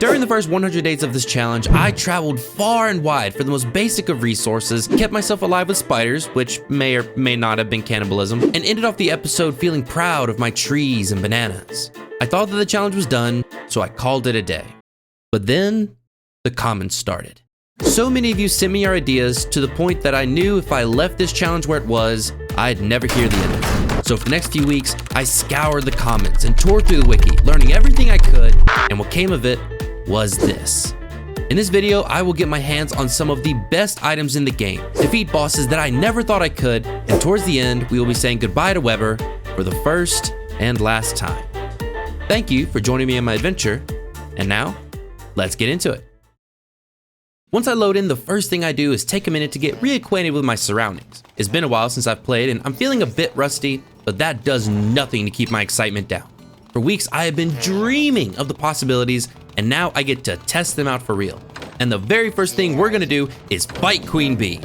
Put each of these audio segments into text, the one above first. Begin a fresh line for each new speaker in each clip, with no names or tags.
During the first 100 days of this challenge, I traveled far and wide for the most basic of resources, kept myself alive with spiders, which may or may not have been cannibalism, and ended off the episode feeling proud of my trees and bananas. I thought that the challenge was done, so I called it a day. But then, the comments started. So many of you sent me your ideas to the point that I knew if I left this challenge where it was, I'd never hear the end of it. So for the next few weeks, I scoured the comments and tore through the wiki, learning everything I could, and what came of it was this. In this video, I will get my hands on some of the best items in the game, defeat bosses that I never thought I could, and towards the end, we will be saying goodbye to Weber for the first and last time. Thank you for joining me on my adventure, and now, let's get into it. Once I load in, the first thing I do is take a minute to get reacquainted with my surroundings. It's been a while since I've played, and I'm feeling a bit rusty, but that does nothing to keep my excitement down. For weeks, I have been dreaming of the possibilities, and now I get to test them out for real. And the very first thing we're gonna do is fight Queen Bee.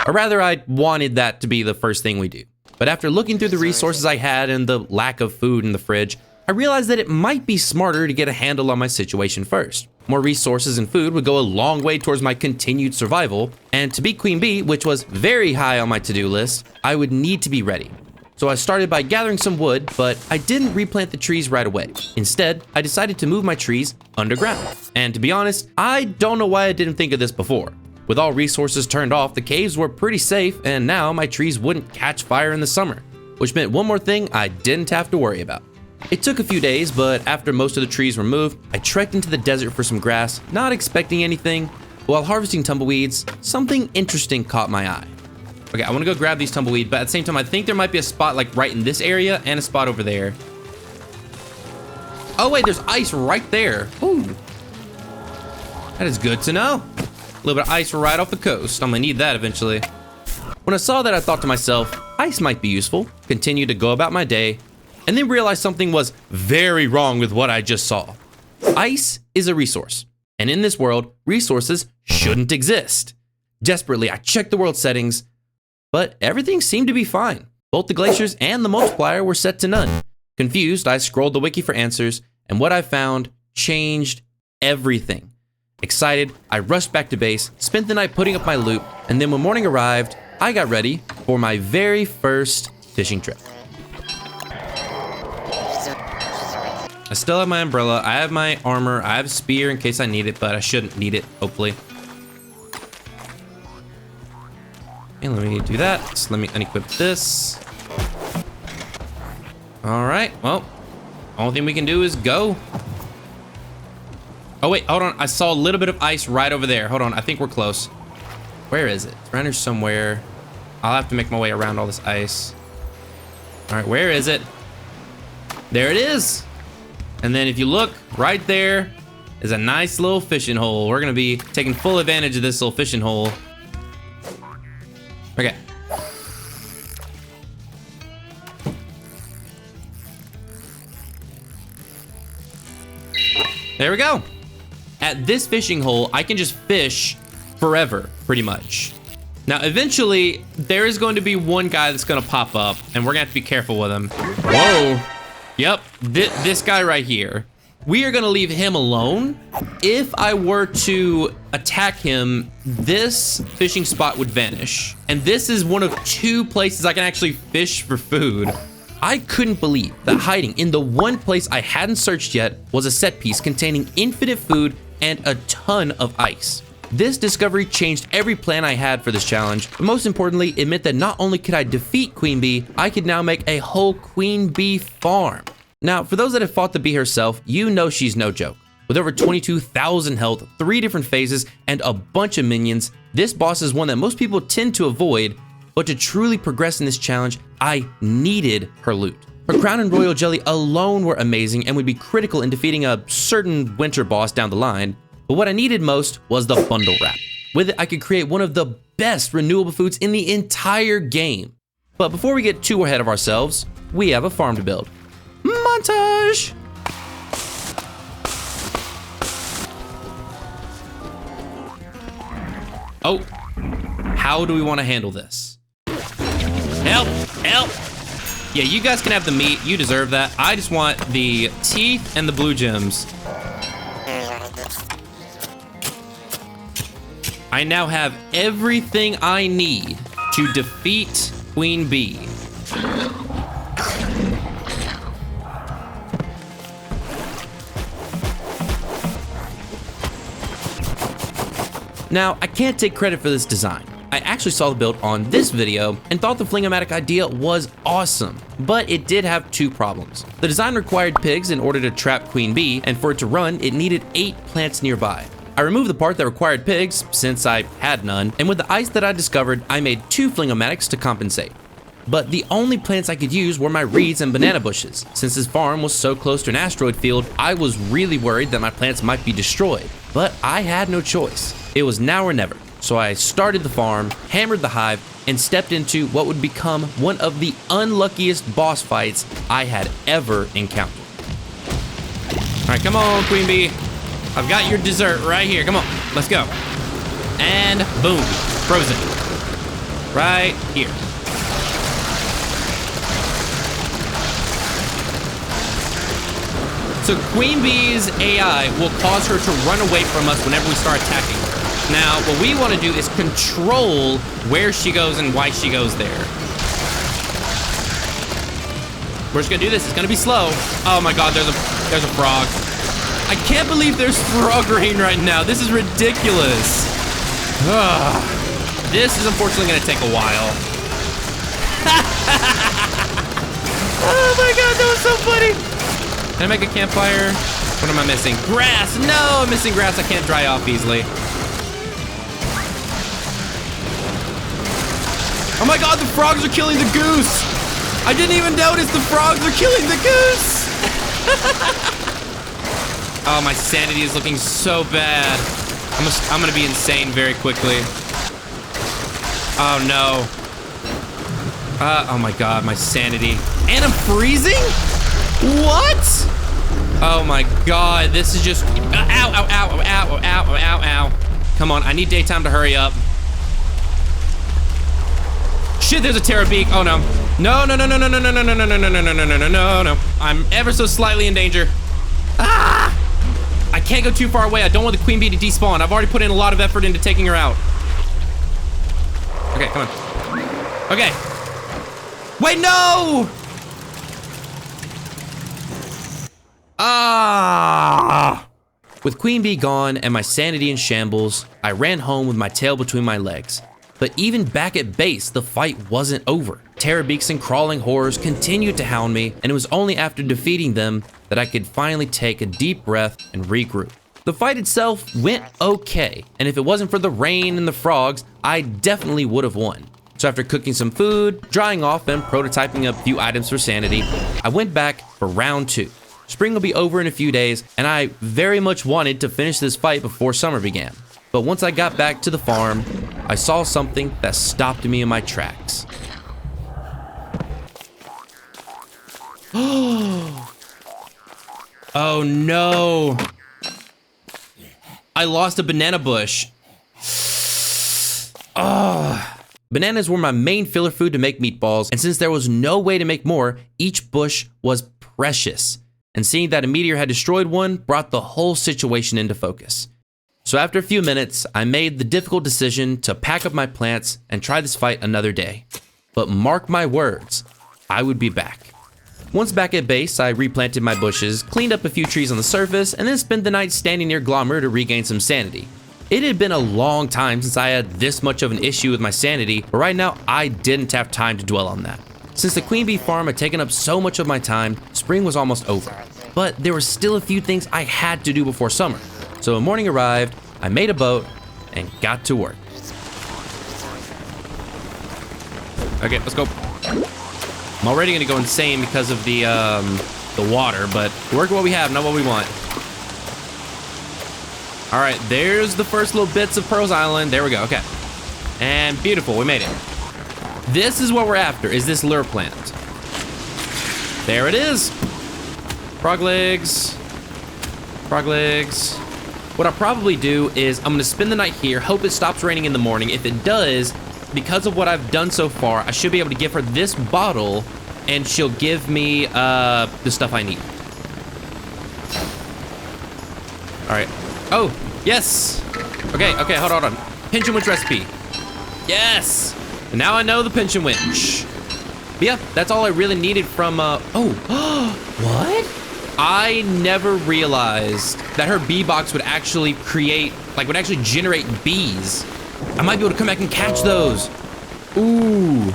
Or rather, I wanted that to be the first thing we do. But after looking through the resources I had and the lack of food in the fridge, I realized that it might be smarter to get a handle on my situation first. More resources and food would go a long way towards my continued survival, and to beat Queen Bee, which was very high on my to-do list, I would need to be ready. So I started by gathering some wood, but I didn't replant the trees right away. Instead, I decided to move my trees underground. And to be honest, I don't know why I didn't think of this before. With all resources turned off, the caves were pretty safe, and now my trees wouldn't catch fire in the summer, which meant one more thing I didn't have to worry about. It took a few days, but after most of the trees were moved, I trekked into the desert for some grass, not expecting anything. While harvesting tumbleweeds, something interesting caught my eye. Okay, I want to go grab these tumbleweeds, but at the same time, I think there might be a spot like right in this area and a spot over there. Oh wait, there's ice right there. Ooh. That is good to know. A little bit of ice right off the coast. I'm gonna need that eventually. When I saw that, I thought to myself, ice might be useful. Continued to go about my day, and then realized something was very wrong with what I just saw. Ice is a resource, and in this world, resources shouldn't exist. Desperately, I checked the world settings, but everything seemed to be fine. Both the glaciers and the multiplier were set to none. Confused, I scrolled the wiki for answers, and what I found changed everything. Excited, I rushed back to base, spent the night putting up my loot, and then when morning arrived, I got ready for my very first fishing trip. I still have my umbrella, I have my armor, I have a spear in case I need it, but I shouldn't need it, hopefully. And let me do that. So let me unequip this. All right, well, only thing we can do is go. Oh wait, hold on. I saw a little bit of ice right over there. Hold on, I think we're close. Where is it? It's around here somewhere. I'll have to make my way around all this ice. All right, where is it? There it is. And then if you look right there is a nice little fishing hole. We're gonna be taking full advantage of this little fishing hole. Okay. There we go. At this fishing hole, I can just fish forever, pretty much. Now, eventually, there is going to be one guy that's gonna pop up, and we're gonna have to be careful with him. Whoa. Yep, this guy right here. We are gonna leave him alone. If I were to attack him, this fishing spot would vanish. And this is one of two places I can actually fish for food. I couldn't believe that hiding in the one place I hadn't searched yet was a set piece containing infinite food and a ton of ice. This discovery changed every plan I had for this challenge, but most importantly, it meant that not only could I defeat Queen Bee, I could now make a whole Queen Bee farm. Now, for those that have fought the bee herself, you know she's no joke. With over 22,000 health, 3 different phases, and a bunch of minions, this boss is one that most people tend to avoid, but to truly progress in this challenge, I needed her loot. Her crown and royal jelly alone were amazing and would be critical in defeating a certain winter boss down the line, but what I needed most was the bundle wrap. With it, I could create one of the best renewable foods in the entire game. But before we get too ahead of ourselves, we have a farm to build. Montage! Oh, how do we want to handle this? Help, help! Yeah, you guys can have the meat, you deserve that. I just want the teeth and the blue gems. I now have everything I need to defeat Queen Bee. Now, I can't take credit for this design. I actually saw the build on this video and thought the fling-o-matic idea was awesome, but it did have two problems. The design required pigs in order to trap Queen Bee, and for it to run, it needed 8 plants nearby. I removed the part that required pigs, since I had none, and with the ice that I discovered, I made 2 fling-o-matics to compensate. But the only plants I could use were my reeds and banana bushes. Since this farm was so close to an asteroid field, I was really worried that my plants might be destroyed. But I had no choice. It was now or never. So I started the farm, hammered the hive, and stepped into what would become one of the unluckiest boss fights I had ever encountered. All right, come on, Queen Bee. I've got your dessert right here. Come on, let's go. And boom, frozen. Right here. So Queen Bee's AI will cause her to run away from us whenever we start attacking her. Now, what we want to do is control where she goes and why she goes there. We're just gonna do this. It's gonna be slow. Oh my God, there's a frog. I can't believe there's frog rain right now. This is ridiculous. This is unfortunately gonna take a while. Oh my God, that was so funny. Can I make a campfire? What am I missing? Grass! No, I'm missing grass. I can't dry off easily. Oh my God, the frogs are killing the goose! I didn't even notice the frogs are killing the goose! Oh, my sanity is looking so bad. I'm gonna be insane very quickly. Oh no. Oh my God, my sanity. And I'm freezing? What? Oh my God, this is just, ow, ow, ow, ow, ow, ow, ow, ow. Come on, I need daytime to hurry up. Shit, there's a Terrabeak. Oh no. No, no, no, no, no, no, no, no, no, no, no, no, no, no, no, no, no, no. I'm ever so slightly in danger. Ah! I can't go too far away. I don't want the Queen Bee to despawn. I've already put in a lot of effort into taking her out. Okay, come on. Okay. Wait, no! Ah! With Queen Bee gone and my sanity in shambles, I ran home with my tail between my legs. But even back at base, the fight wasn't over. Terrabeaks and crawling horrors continued to hound me, and it was only after defeating them that I could finally take a deep breath and regroup. The fight itself went okay, and if it wasn't for the rain and the frogs, I definitely would have won. So after cooking some food, drying off, and prototyping a few items for sanity, I went back for round 2. Spring will be over in a few days, and I very much wanted to finish this fight before summer began. But once I got back to the farm, I saw something that stopped me in my tracks. Oh no! I lost a banana bush. Bananas were my main filler food to make meatballs, and since there was no way to make more, each bush was precious. And seeing that a meteor had destroyed one brought the whole situation into focus. So after a few minutes, I made the difficult decision to pack up my plants and try this fight another day. But mark my words, I would be back. Once back at base, I replanted my bushes, cleaned up a few trees on the surface, and then spent the night standing near Glommer to regain some sanity. It had been a long time since I had this much of an issue with my sanity, but right now I didn't have time to dwell on that. Since the Queen Bee farm had taken up so much of my time, spring was almost over. But there were still a few things I had to do before summer. So when morning arrived, I made a boat and got to work. Okay, let's go. I'm already gonna go insane because of the water, but work what we have, not what we want. All right, there's the first little bits of Pearl's Island. There we go, okay. And beautiful, we made it. This is what we're after, is this lure plant. There it is. Frog legs. Frog legs. What I'll probably do is I'm gonna spend the night here, hope it stops raining in the morning. If it does, because of what I've done so far, I should be able to give her this bottle and she'll give me the stuff I need. All right. Oh, yes. Okay, hold on. Pinch and winch recipe. Yes! And now I know the pinch and winch. But yeah, that's all I really needed from, what? I never realized that her bee box would actually would actually generate bees. I might be able to come back and catch those. Ooh,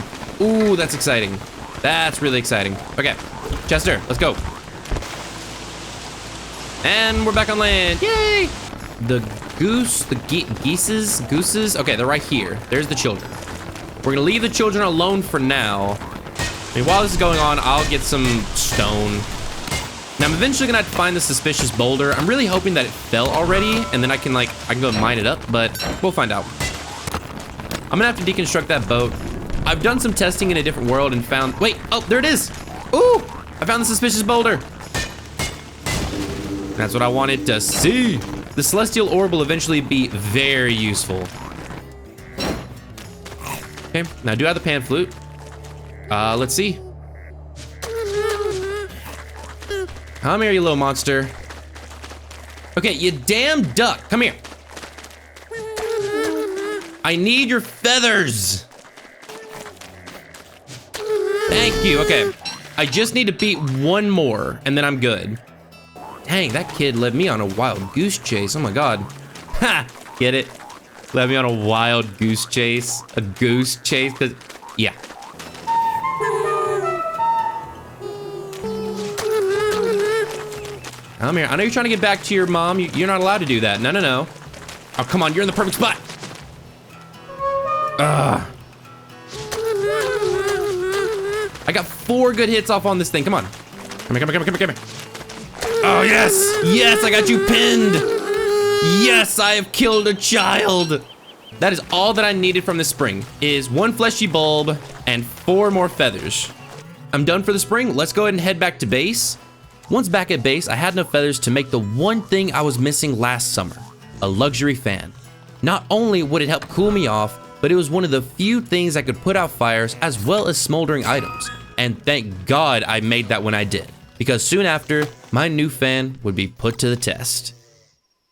that's exciting. That's really exciting. Okay, Chester, let's go. And we're back on land, yay! The gooses, okay, they're right here. There's the children. We're gonna leave the children alone for now. I mean, while this is going on, I'll get some stone. Now, I'm eventually gonna have to find the suspicious boulder. I'm really hoping that it fell already, and then I can go mine it up, but we'll find out. I'm gonna have to deconstruct that boat. I've done some testing in a different world and found, wait, oh, there it is. Ooh, I found the suspicious boulder. That's what I wanted to see. The celestial orb will eventually be very useful. Okay, now do I have the pan flute? Let's see. Come here, you little monster. Okay, you damn duck, come here. I need your feathers. Thank you, okay. I just need to beat one more, and then I'm good. Dang, that kid led me on a wild goose chase, oh my God. Ha, get it? Led me on a wild goose chase. A goose chase, cause, yeah. Come here, I know you're trying to get back to your mom. You're not allowed to do that, no, no, no. Oh, come on, you're in the perfect spot. Ugh. I got 4 good hits off on this thing. Come on. Come here, come here, come here, come here. Oh, yes. Yes, I got you pinned. Yes, I have killed a child. That is all that I needed from this spring, is 1 fleshy bulb and 4 more feathers. I'm done for the spring. Let's go ahead and head back to base. Once back at base, I had enough feathers to make the one thing I was missing last summer, a luxury fan. Not only would it help cool me off, but it was one of the few things that could put out fires as well as smoldering items. And thank God I made that when I did, because soon after, my new fan would be put to the test.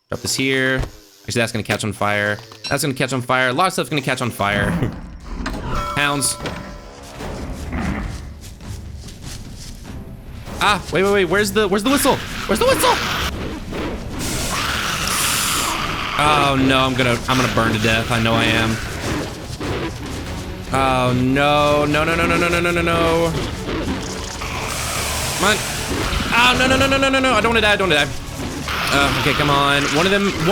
Drop this here. Actually, that's gonna catch on fire. That's gonna catch on fire. A lot of stuff's gonna catch on fire. Hounds. Ah, wait, where's the whistle? Where's the whistle? Oh no, I'm gonna burn to death. I know I am. Oh no, no. Come on. Oh no, I don't wanna die, okay, come on. One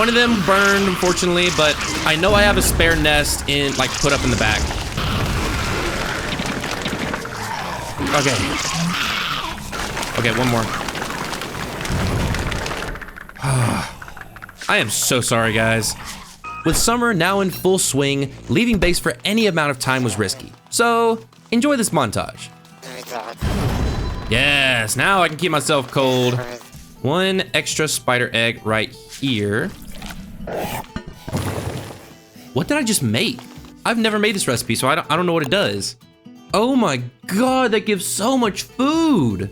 of them burned, unfortunately, but I know I have a spare nest put up in the back. Okay, one more. I am so sorry, guys. With summer now in full swing, leaving base for any amount of time was risky. So, enjoy this montage. Yes, now I can keep myself cold. 1 extra spider egg right here. What did I just make? I've never made this recipe, so I don't know what it does. Oh my God, that gives so much food.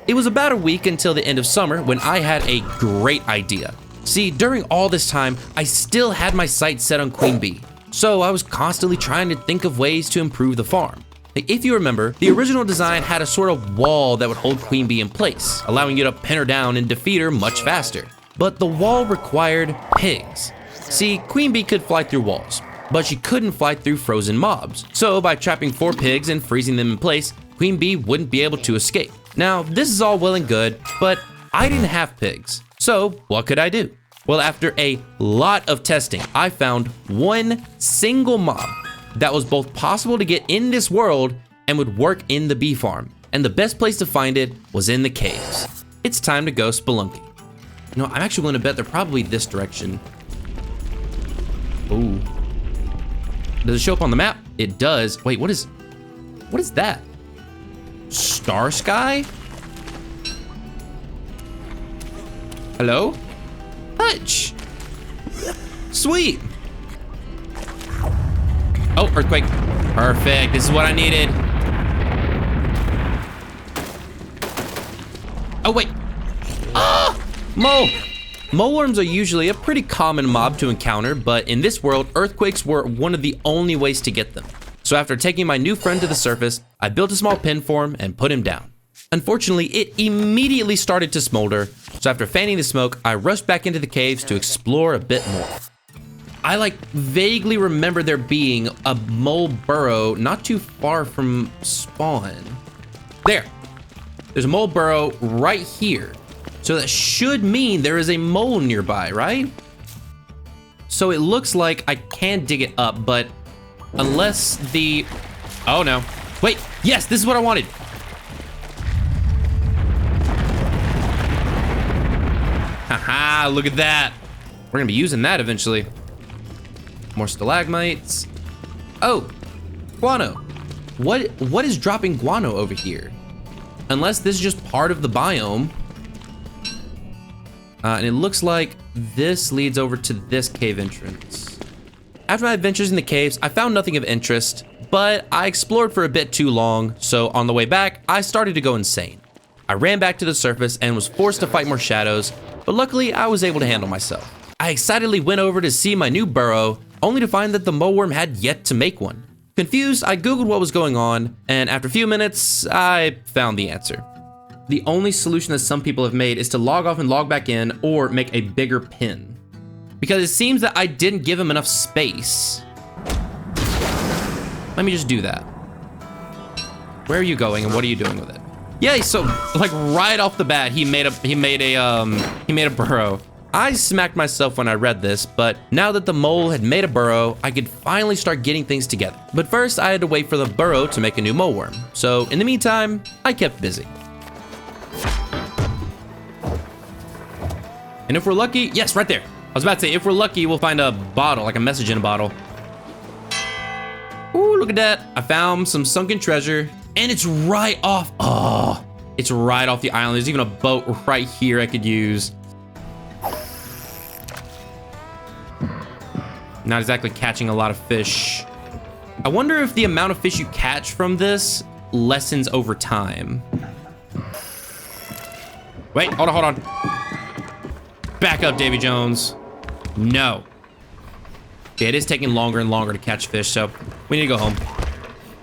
It was about a week until the end of summer when I had a great idea. See, during all this time, I still had my sights set on Queen Bee. So I was constantly trying to think of ways to improve the farm. If you remember, the original design had a sort of wall that would hold Queen Bee in place, allowing you to pin her down and defeat her much faster. But the wall required pigs. See, Queen Bee could fly through walls, but she couldn't fly through frozen mobs. So by trapping 4 pigs and freezing them in place, Queen Bee wouldn't be able to escape. Now, this is all well and good, but I didn't have pigs. So what could I do? Well, after a lot of testing, I found one single mob that was both possible to get in this world and would work in the bee farm. And the best place to find it was in the caves. It's time to go spelunking. You know, I'm actually willing to bet they're probably this direction. Ooh. Does it show up on the map? It does. Wait, what is that? Star Sky? Hello? Hutch! Sweet! Oh, earthquake. Perfect, this is what I needed. Oh, wait. Ah! Mole! Mole worms are usually a pretty common mob to encounter, but in this world, earthquakes were one of the only ways to get them. So after taking my new friend to the surface, I built a small pen for him and put him down. Unfortunately, it immediately started to smolder, so after fanning the smoke, I rushed back into the caves to explore a bit more. I vaguely remember there being a mole burrow not too far from spawn. There's a mole burrow right here. So that should mean there is a mole nearby, right? So it looks like I can dig it up, but unless the... Oh no. Wait, yes, this is what I wanted. Haha, look at that. We're gonna be using that eventually. More stalagmites. Oh, guano. What is dropping guano over here? Unless this is just part of the biome. And it looks like this leads over to this cave entrance. After my adventures in the caves, I found nothing of interest, but I explored for a bit too long, so on the way back, I started to go insane. I ran back to the surface and was forced to fight more shadows, but luckily I was able to handle myself. I excitedly went over to see my new burrow, only to find that the moleworm had yet to make one. Confused, I googled what was going on, and after a few minutes, I found the answer. The only solution that some people have made is to log off and log back in or make a bigger pin. Because it seems that I didn't give him enough space. Let me just do that. Where are you going and what are you doing with it? Yay, so right off the bat, he made a burrow. I smacked myself when I read this, but now that the mole had made a burrow, I could finally start getting things together. But first, I had to wait for the burrow to make a new moleworm. So in the meantime, I kept busy. And if we're lucky, yes, right there. I was about to say, if we're lucky, we'll find a bottle, like a message in a bottle. Ooh, look at that. I found some sunken treasure, and it's right off. Oh, it's right off the island. There's even a boat right here I could use. Not exactly catching a lot of fish. I wonder if the amount of fish you catch from this lessens over time. Wait, hold on. Back up, Davy Jones. No. Yeah, it is taking longer and longer to catch fish, so we need to go home.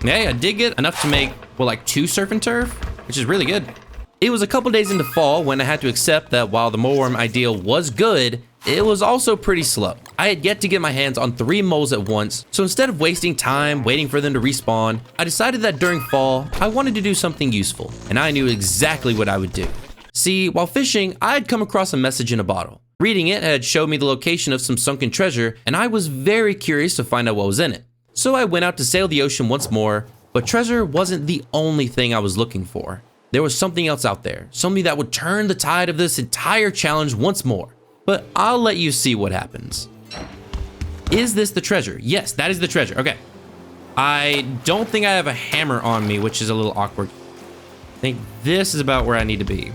Hey, I did get enough to make, well, like 2 surf and turf, which is really good. It was a couple days into fall when I had to accept that while the moleworm ideal was good, it was also pretty slow. I had yet to get my hands on 3 moles at once, so instead of wasting time waiting for them to respawn, I decided that during fall, I wanted to do something useful, and I knew exactly what I would do. See, while fishing, I had come across a message in a bottle. Reading it had showed me the location of some sunken treasure, and I was very curious to find out what was in it. So I went out to sail the ocean once more, but treasure wasn't the only thing I was looking for. There was something else out there, something that would turn the tide of this entire challenge once more. But I'll let you see what happens. Is this the treasure? Yes, that is the treasure. Okay. I don't think I have a hammer on me, which is a little awkward. I think this is about where I need to be.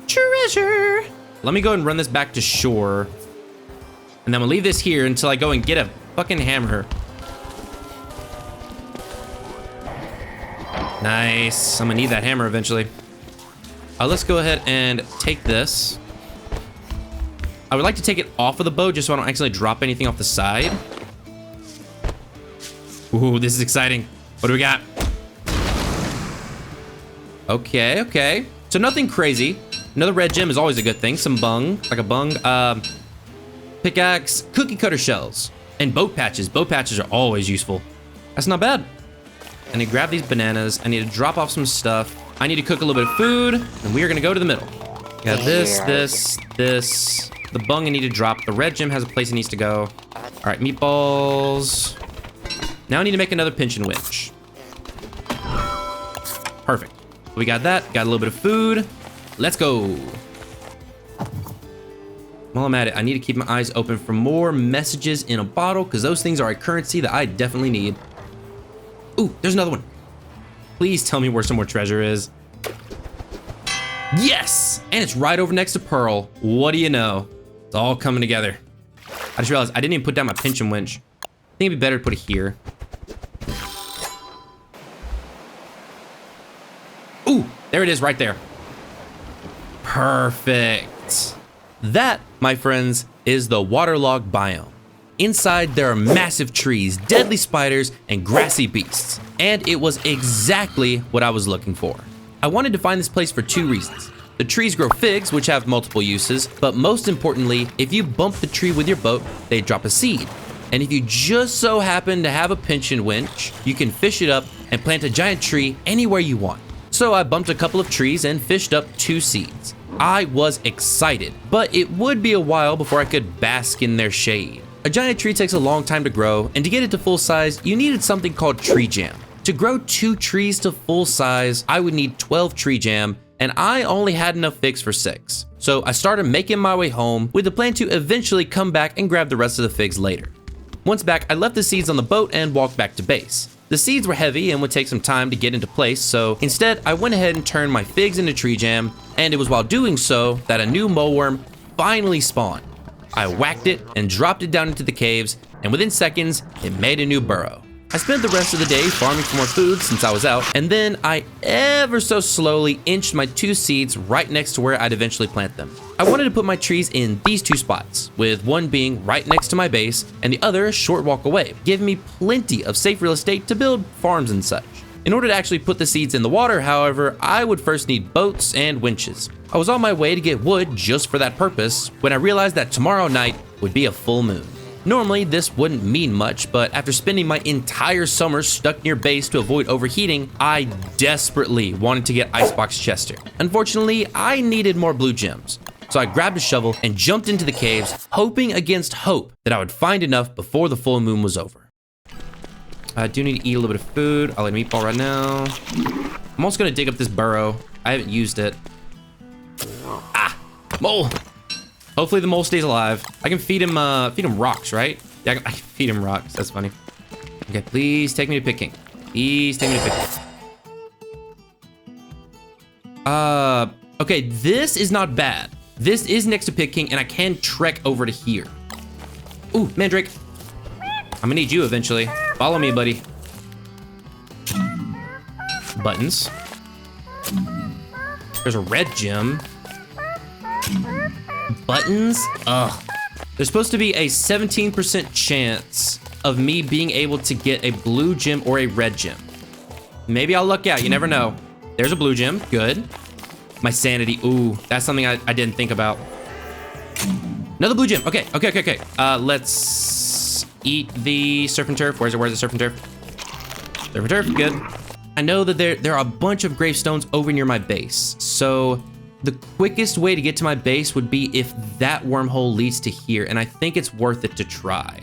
Treasure. Let me go ahead and run this back to shore. And then we'll leave this here until I go and get a fucking hammer. Nice. I'm gonna need that hammer eventually. Let's go ahead and take this. I would like to take it off of the boat just so I don't accidentally drop anything off the side. Ooh, this is exciting. What do we got? Okay. So nothing crazy. Another red gem is always a good thing. Some bung, like a bung. Pickaxe, cookie cutter shells, and boat patches. Boat patches are always useful. That's not bad. I need to grab these bananas. I need to drop off some stuff. I need to cook a little bit of food, and we are gonna go to the middle. Got this. The bung I need to drop. The red gem has a place it needs to go. All right, meatballs. Now I need to make another pinch and winch. Perfect. We got that. Got a little bit of food. Let's go. While I'm at it, I need to keep my eyes open for more messages in a bottle because those things are a currency that I definitely need. Ooh, there's another one. Please tell me where some more treasure is. Yes! And it's right over next to Pearl. What do you know? It's all coming together. I just realized I didn't even put down my pinch and winch. I think it'd be better to put it here. Ooh, there it is right there. Perfect. That, my friends, is the waterlogged biome. Inside, there are massive trees, deadly spiders, and grassy beasts. And it was exactly what I was looking for. I wanted to find this place for 2 reasons. The trees grow figs, which have multiple uses, but most importantly, if you bump the tree with your boat, they drop a seed. And if you just so happen to have a pinching winch, you can fish it up and plant a giant tree anywhere you want. So I bumped a couple of trees and fished up 2 seeds. I was excited, but it would be a while before I could bask in their shade. A giant tree takes a long time to grow, and to get it to full size, you needed something called tree jam. To grow 2 trees to full size, I would need 12 tree jam, and I only had enough figs for 6. So I started making my way home with the plan to eventually come back and grab the rest of the figs later. Once back, I left the seeds on the boat and walked back to base. The seeds were heavy and would take some time to get into place, so instead I went ahead and turned my figs into tree jam, and it was while doing so that a new moleworm finally spawned. I whacked it and dropped it down into the caves, and within seconds, it made a new burrow. I spent the rest of the day farming for more food since I was out, and then I ever so slowly inched my 2 seeds right next to where I'd eventually plant them. I wanted to put my trees in these 2 spots, with one being right next to my base and the other a short walk away, giving me plenty of safe real estate to build farms and such. In order to actually put the seeds in the water, however, I would first need boats and winches. I was on my way to get wood just for that purpose when I realized that tomorrow night would be a full moon. Normally, this wouldn't mean much, but after spending my entire summer stuck near base to avoid overheating, I desperately wanted to get Icebox Chester. Unfortunately, I needed more blue gems. So I grabbed a shovel and jumped into the caves, hoping against hope that I would find enough before the full moon was over. I do need to eat a little bit of food. I'll eat a meatball right now. I'm also gonna dig up this burrow. I haven't used it. Ah, mole. Hopefully the mole stays alive. I can feed him rocks, right? Yeah, I can feed him rocks. That's funny. Okay, please take me to picking. Please take me to picking. Okay, this is not bad. This is next to Pit King, and I can trek over to here. Ooh, Mandrake. I'm gonna need you eventually. Follow me, buddy. Buttons. There's a red gem. Buttons? Ugh. There's supposed to be a 17% chance of me being able to get a blue gem or a red gem. Maybe I'll luck out, you never know. There's a blue gem, good. My sanity, ooh, that's something I didn't think about. Another blue gem, okay. Let's eat the surf and turf. Where's the surf and turf? Surf and turf, good. I know that there are a bunch of gravestones over near my base, so the quickest way to get to my base would be if that wormhole leads to here, and I think it's worth it to try.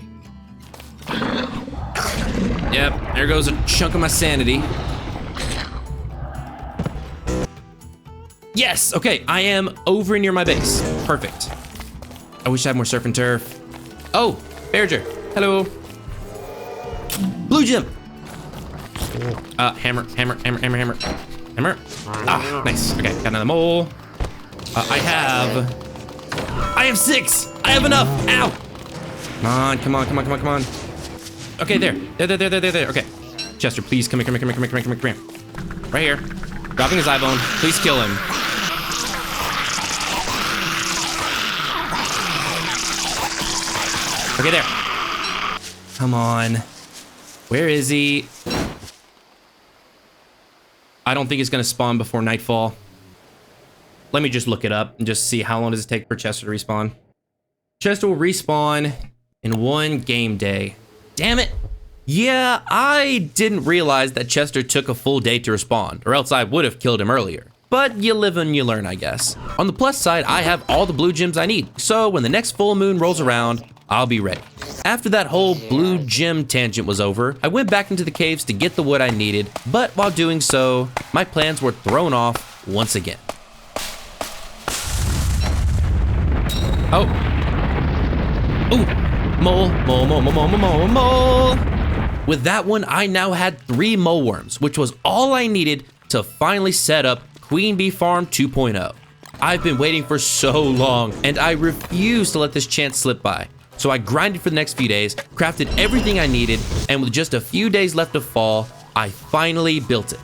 Yep, there goes a chunk of my sanity. Yes, okay, I am over near my base. Perfect. I wish I had more surf and turf. Oh, Berger, hello. Blue gem. Hammer. Ah, nice, okay, got another mole. I have 6. I have enough. Ow. Come on. Okay, there. Okay. Chester, please come here. Right here. Dropping his eye bone. Please kill him. Okay, there. Come on. Where is he? I don't think it's gonna spawn before nightfall. Let me just look it up and just see how long does it take for Chester to respawn. Chester will respawn in 1 game day. Damn it. Yeah, I didn't realize that Chester took a full day to respawn, or else I would have killed him earlier. But you live and you learn, I guess. On the plus side, I have all the blue gems I need, so when the next full moon rolls around, I'll be ready. After that whole blue gem tangent was over, I went back into the caves to get the wood I needed, but while doing so, my plans were thrown off once again. Oh. Ooh. Mole. With that one, I now had 3 mole worms, which was all I needed to finally set up Queen Bee Farm 2.0. I've been waiting for so long, and I refuse to let this chance slip by. So I grinded for the next few days, crafted everything I needed, and with just a few days left of fall, I finally built it.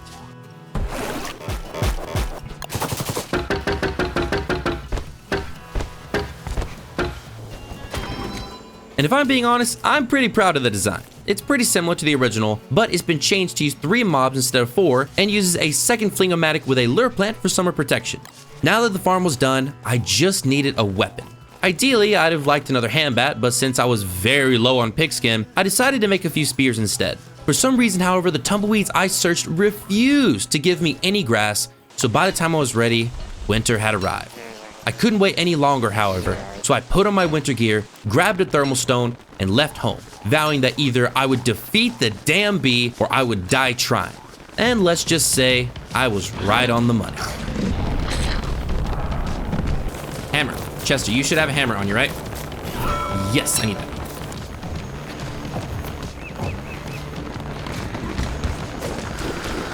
And if I'm being honest, I'm pretty proud of the design. It's pretty similar to the original, but it's been changed to use 3 mobs instead of 4 and uses a second fling-o-matic with a lure plant for summer protection. Now that the farm was done, I just needed a weapon. Ideally, I'd have liked another handbat, but since I was very low on pigskin, I decided to make a few spears instead. For some reason, however, the tumbleweeds I searched refused to give me any grass, so by the time I was ready, winter had arrived. I couldn't wait any longer, however, so I put on my winter gear, grabbed a thermal stone, and left home, vowing that either I would defeat the damn bee or I would die trying. And let's just say I was right on the money. Hammer. Chester, you should have a hammer on you, right? Yes, I need that.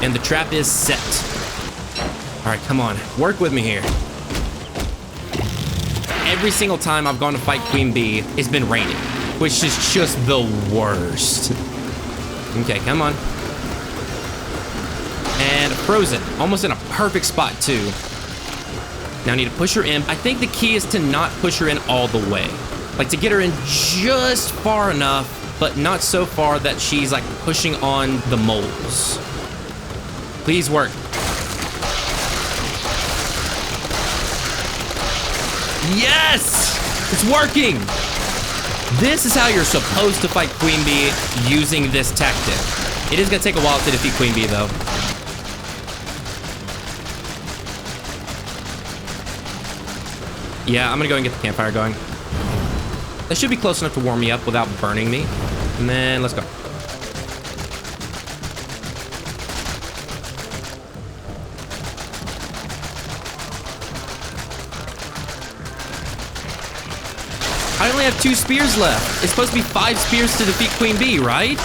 And the trap is set. All right, come on, work with me here. Every single time I've gone to fight Queen Bee, it's been raining, which is just the worst. Okay, come on. And frozen, almost in a perfect spot too. Now I need to push her in. I think the key is to not push her in all the way. Like to get her in just far enough, but not so far that she's like pushing on the moles. Please work. Yes! It's working! This is how you're supposed to fight Queen Bee using this tactic. It is gonna take a while to defeat Queen Bee though. Yeah, I'm gonna go and get the campfire going. That should be close enough to warm me up without burning me. And then let's go. I only have 2 spears left. It's supposed to be 5 spears to defeat Queen Bee, right?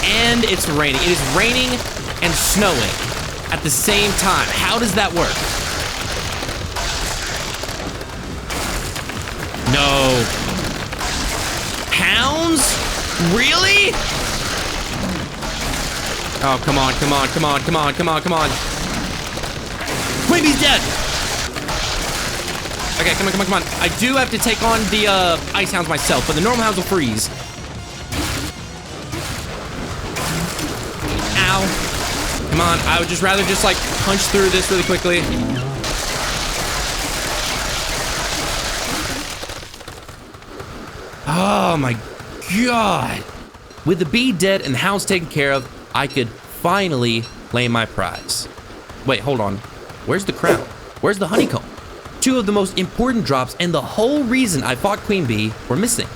And it's raining. It is raining and snowing at the same time. How does that work? No. Hounds? Really? Oh, come on, come on, come on, come on, come on, come on. Queen Bee's dead. Okay, come on, come on, come on. I do have to take on the ice hounds myself, but the normal hounds will freeze. Ow. Come on, I would just rather just like punch through this really quickly. Oh my God. With the bee dead and the hounds taken care of, I could finally claim my prize. Wait, hold on. Where's the crown? Where's the honeycomb? 2 of the most important drops and the whole reason I fought Queen Bee were missing.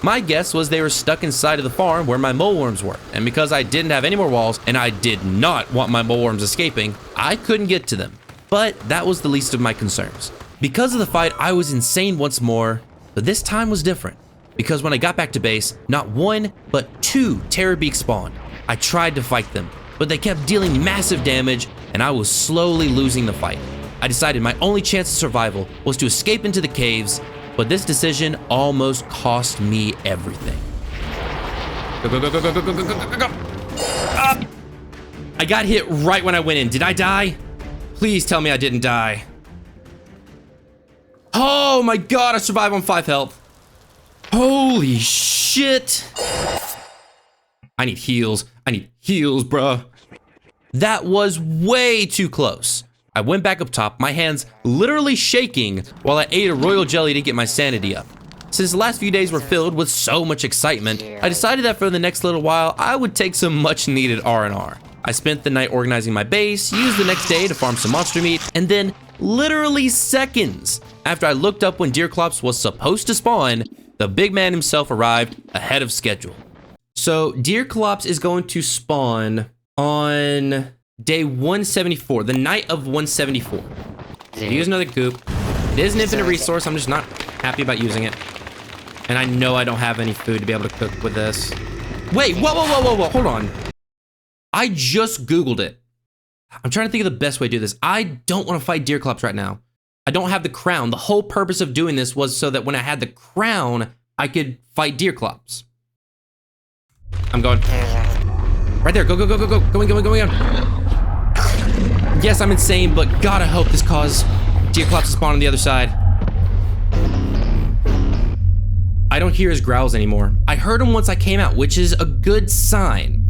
My guess was they were stuck inside of the farm where my moleworms were, and because I didn't have any more walls and I did not want my moleworms escaping, I couldn't get to them. But that was the least of my concerns. Because of the fight, I was insane once more, but this time was different. Because when I got back to base, not 1, but 2 terror beaks spawned. I tried to fight them, but they kept dealing massive damage and I was slowly losing the fight. I decided my only chance of survival was to escape into the caves, but this decision almost cost me everything. Go, go, go, go, go, go, go, go, go, go, go. I got hit right when I went in. Did I die? Please tell me I didn't die. Oh my God, I survived on 5 health. Holy shit. I need heals. I need heals, bruh. That was way too close. I went back up top, my hands literally shaking while I ate a royal jelly to get my sanity up. Since the last few days were filled with so much excitement, I decided that for the next little while, I would take some much needed R&R. I spent the night organizing my base, used the next day to farm some monster meat, and then literally seconds after I looked up when Deerclops was supposed to spawn, the big man himself arrived ahead of schedule. So Deerclops is going to spawn on day 174, the night of 174. Use another goop. It is an infinite resource. I'm just not happy about using it. And I know I don't have any food to be able to cook with this. Wait, whoa, whoa, whoa, whoa, whoa, hold on. I just Googled it. I'm trying to think of the best way to do this. I don't want to fight Deerclops right now. I don't have the crown. The whole purpose of doing this was so that when I had the crown, I could fight Deerclops. I'm going. Right there, go, go, go, go, go. Going, going, going, going. Yes, I'm insane, but God, I hope this caused Deerclops to spawn on the other side. I don't hear his growls anymore. I heard him once I came out, which is a good sign.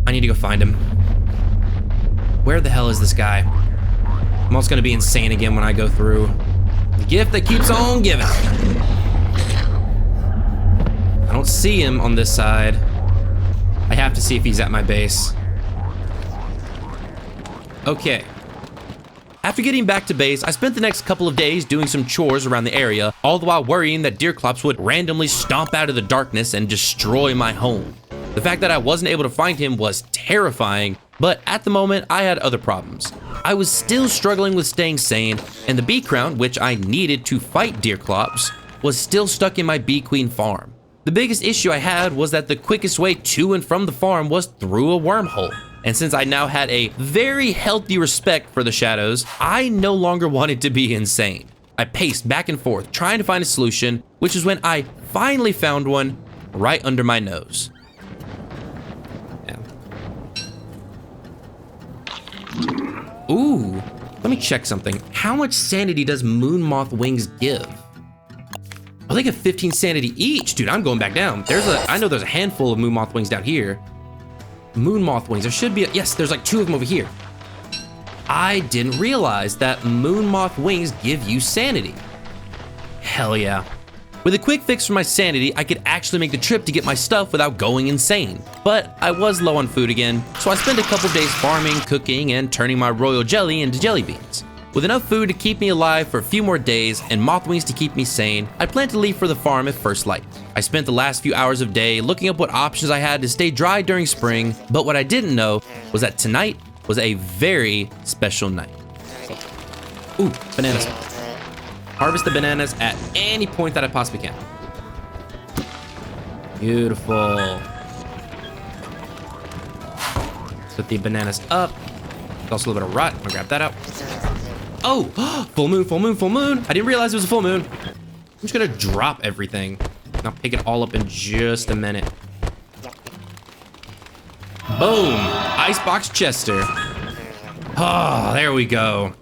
I need to go find him. Where the hell is this guy? I'm also gonna be insane again when I go through. The gift that keeps on giving. I don't see him on this side. I have to see if he's at my base. Okay. After getting back to base, I spent the next couple of days doing some chores around the area, all the while worrying that Deerclops would randomly stomp out of the darkness and destroy my home. The fact that I wasn't able to find him was terrifying, but at the moment, I had other problems. I was still struggling with staying sane, and the bee crown, which I needed to fight Deerclops, was still stuck in my bee queen farm. The biggest issue I had was that the quickest way to and from the farm was through a wormhole. And since I now had a very healthy respect for the shadows, I no longer wanted to be insane. I paced back and forth, trying to find a solution, which is when I finally found one right under my nose. Yeah. Ooh, let me check something. How much sanity does moon moth wings give? Oh, they get 15 sanity each. Dude, I'm going back down. I know there's a handful of moon moth wings down here. Moon moth wings, there should be, yes, there's like 2 of them over here. I didn't realize that moon moth wings give you sanity. Hell yeah. With a quick fix for my sanity, I could actually make the trip to get my stuff without going insane. But I was low on food again, so I spent a couple days farming, cooking, and turning my royal jelly into jelly beans. With enough food to keep me alive for a few more days and moth wings to keep me sane, I planned to leave for the farm at first light. I spent the last few hours of day looking up what options I had to stay dry during spring, but what I didn't know was that tonight was a very special night. Ooh, bananas. Harvest the bananas at any point that I possibly can. Beautiful. Put the bananas up. There's also a little bit of rot. I'm gonna grab that out. Oh, full moon, full moon, full moon. I didn't realize it was a full moon. I'm just gonna drop everything. I'll pick it all up in just a minute. Boom, Icebox Chester. Oh, there we go.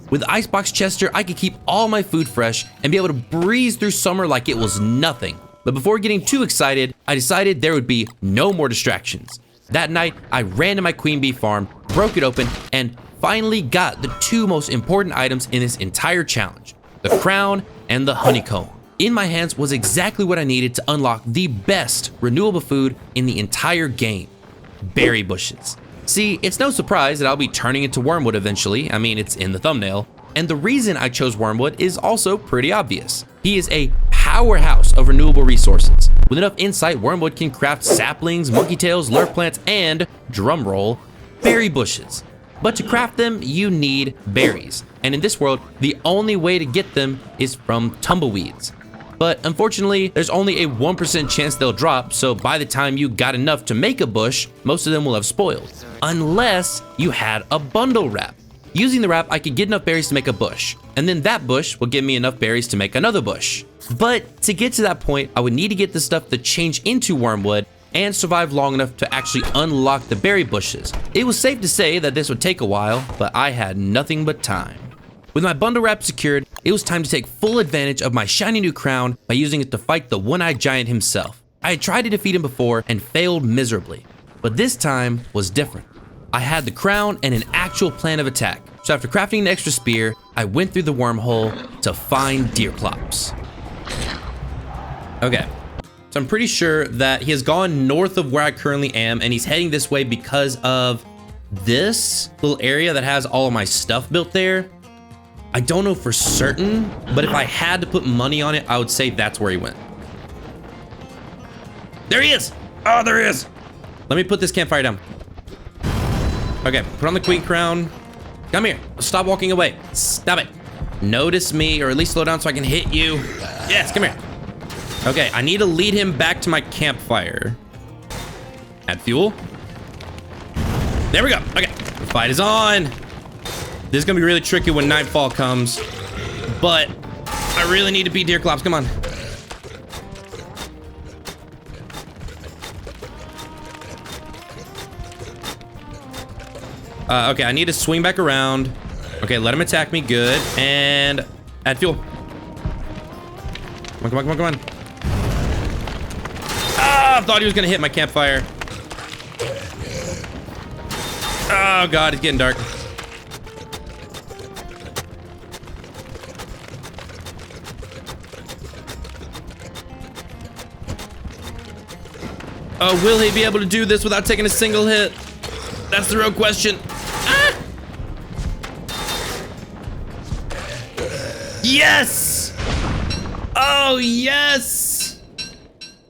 With Icebox Chester, I could keep all my food fresh and be able to breeze through summer like it was nothing. But before getting too excited, I decided there would be no more distractions. That night, I ran to my queen bee farm, broke it open, and finally got the 2 most important items in this entire challenge, the crown and the honeycomb. In my hands was exactly what I needed to unlock the best renewable food in the entire game, berry bushes. See, it's no surprise that I'll be turning into wormwood eventually. I mean, it's in the thumbnail. And the reason I chose wormwood is also pretty obvious. He is a powerhouse of renewable resources. With enough insight, wormwood can craft saplings, monkey tails, lurk plants, and, drumroll, berry bushes. But to craft them, you need berries. And in this world, the only way to get them is from tumbleweeds. But unfortunately, there's only a 1% chance they'll drop, so by the time you got enough to make a bush, most of them will have spoiled. Unless you had a bundle wrap. Using the wrap, I could get enough berries to make a bush, and then that bush will give me enough berries to make another bush. But to get to that point, I would need to get the stuff to change into wormwood and survive long enough to actually unlock the berry bushes. It was safe to say that this would take a while, but I had nothing but time. With my bundle wrap secured, it was time to take full advantage of my shiny new crown by using it to fight the one-eyed giant himself. I had tried to defeat him before and failed miserably, but this time was different. I had the crown and an actual plan of attack. So after crafting an extra spear, I went through the wormhole to find Deerclops. Okay, so I'm pretty sure that he has gone north of where I currently am, and he's heading this way because of this little area that has all of my stuff built there. I don't know for certain, but if I had to put money on it, I would say that's where he went. There he is! Oh, there he is! Let me put this campfire down. Okay, put on the queen crown. Come here. Stop walking away. Stop it. Notice me, or at least slow down so I can hit you. Yes, come here. Okay, I need to lead him back to my campfire. Add fuel. There we go. Okay, the fight is on. This is gonna be really tricky when nightfall comes, but I really need to beat Deerclops. Come on. Okay, I need to swing back around. Okay, let him attack me. Good. And add fuel. Come on, come on, come on, come on. Ah, I thought he was gonna hit my campfire. Oh God, it's getting dark. Oh, will he be able to do this without taking a single hit? That's the real question. Ah! Yes! Oh, yes!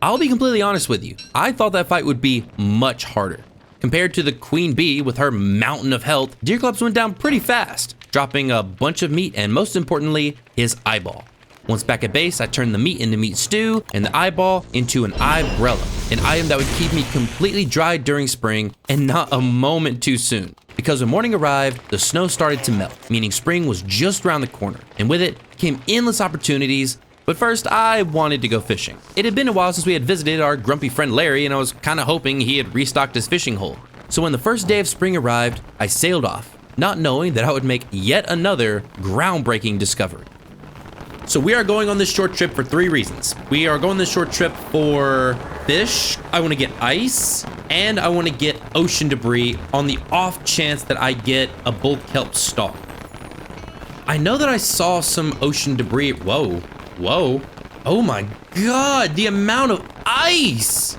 I'll be completely honest with you. I thought that fight would be much harder. Compared to the queen bee with her mountain of health, Deerclops went down pretty fast, dropping a bunch of meat and most importantly, his eyeball. Once back at base, I turned the meat into meat stew and the eyeball into an eyebrella, an item that would keep me completely dry during spring and not a moment too soon. Because when morning arrived, the snow started to melt, meaning spring was just around the corner, and with it came endless opportunities. But first, I wanted to go fishing. It had been a while since we had visited our grumpy friend Larry, and I was kind of hoping he had restocked his fishing hole. So when the first day of spring arrived, I sailed off, not knowing that I would make yet another groundbreaking discovery. So we are going on this short trip for 3 reasons. We are going on this short trip for fish, I want to get ice, and I want to get ocean debris on the off chance that I get a bull kelp stalk. I know that I saw some ocean debris. Whoa, whoa. Oh my God, the amount of ice!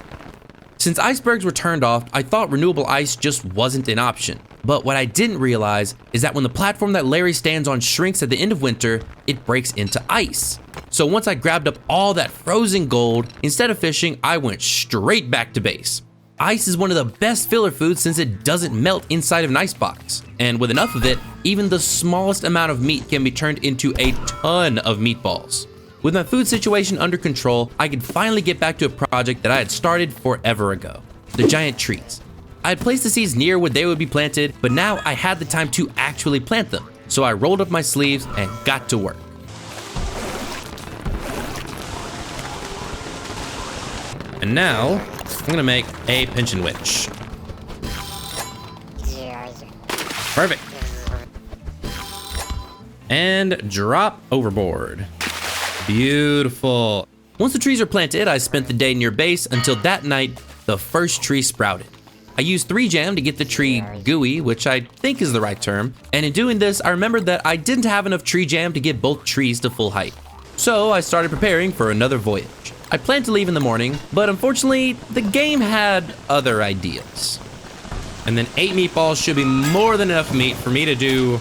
Since icebergs were turned off, I thought renewable ice just wasn't an option. But what I didn't realize is that when the platform that Larry stands on shrinks at the end of winter, it breaks into ice. So once I grabbed up all that frozen gold, instead of fishing, I went straight back to base. Ice is one of the best filler foods since it doesn't melt inside of an icebox. And with enough of it, even the smallest amount of meat can be turned into a ton of meatballs. With my food situation under control, I could finally get back to a project that I had started forever ago, the giant trees. I had placed the seeds near where they would be planted, but now I had the time to actually plant them. So I rolled up my sleeves and got to work. And now, I'm gonna make a pinch and witch. Perfect. And drop overboard. Beautiful. Once the trees are planted, I spent the day near base until that night, the first tree sprouted. I used 3 jam to get the tree gooey, which I think is the right term. And in doing this, I remembered that I didn't have enough tree jam to get both trees to full height. So I started preparing for another voyage. I planned to leave in the morning, but unfortunately, the game had other ideas. And then 8 meatballs should be more than enough meat for me to do...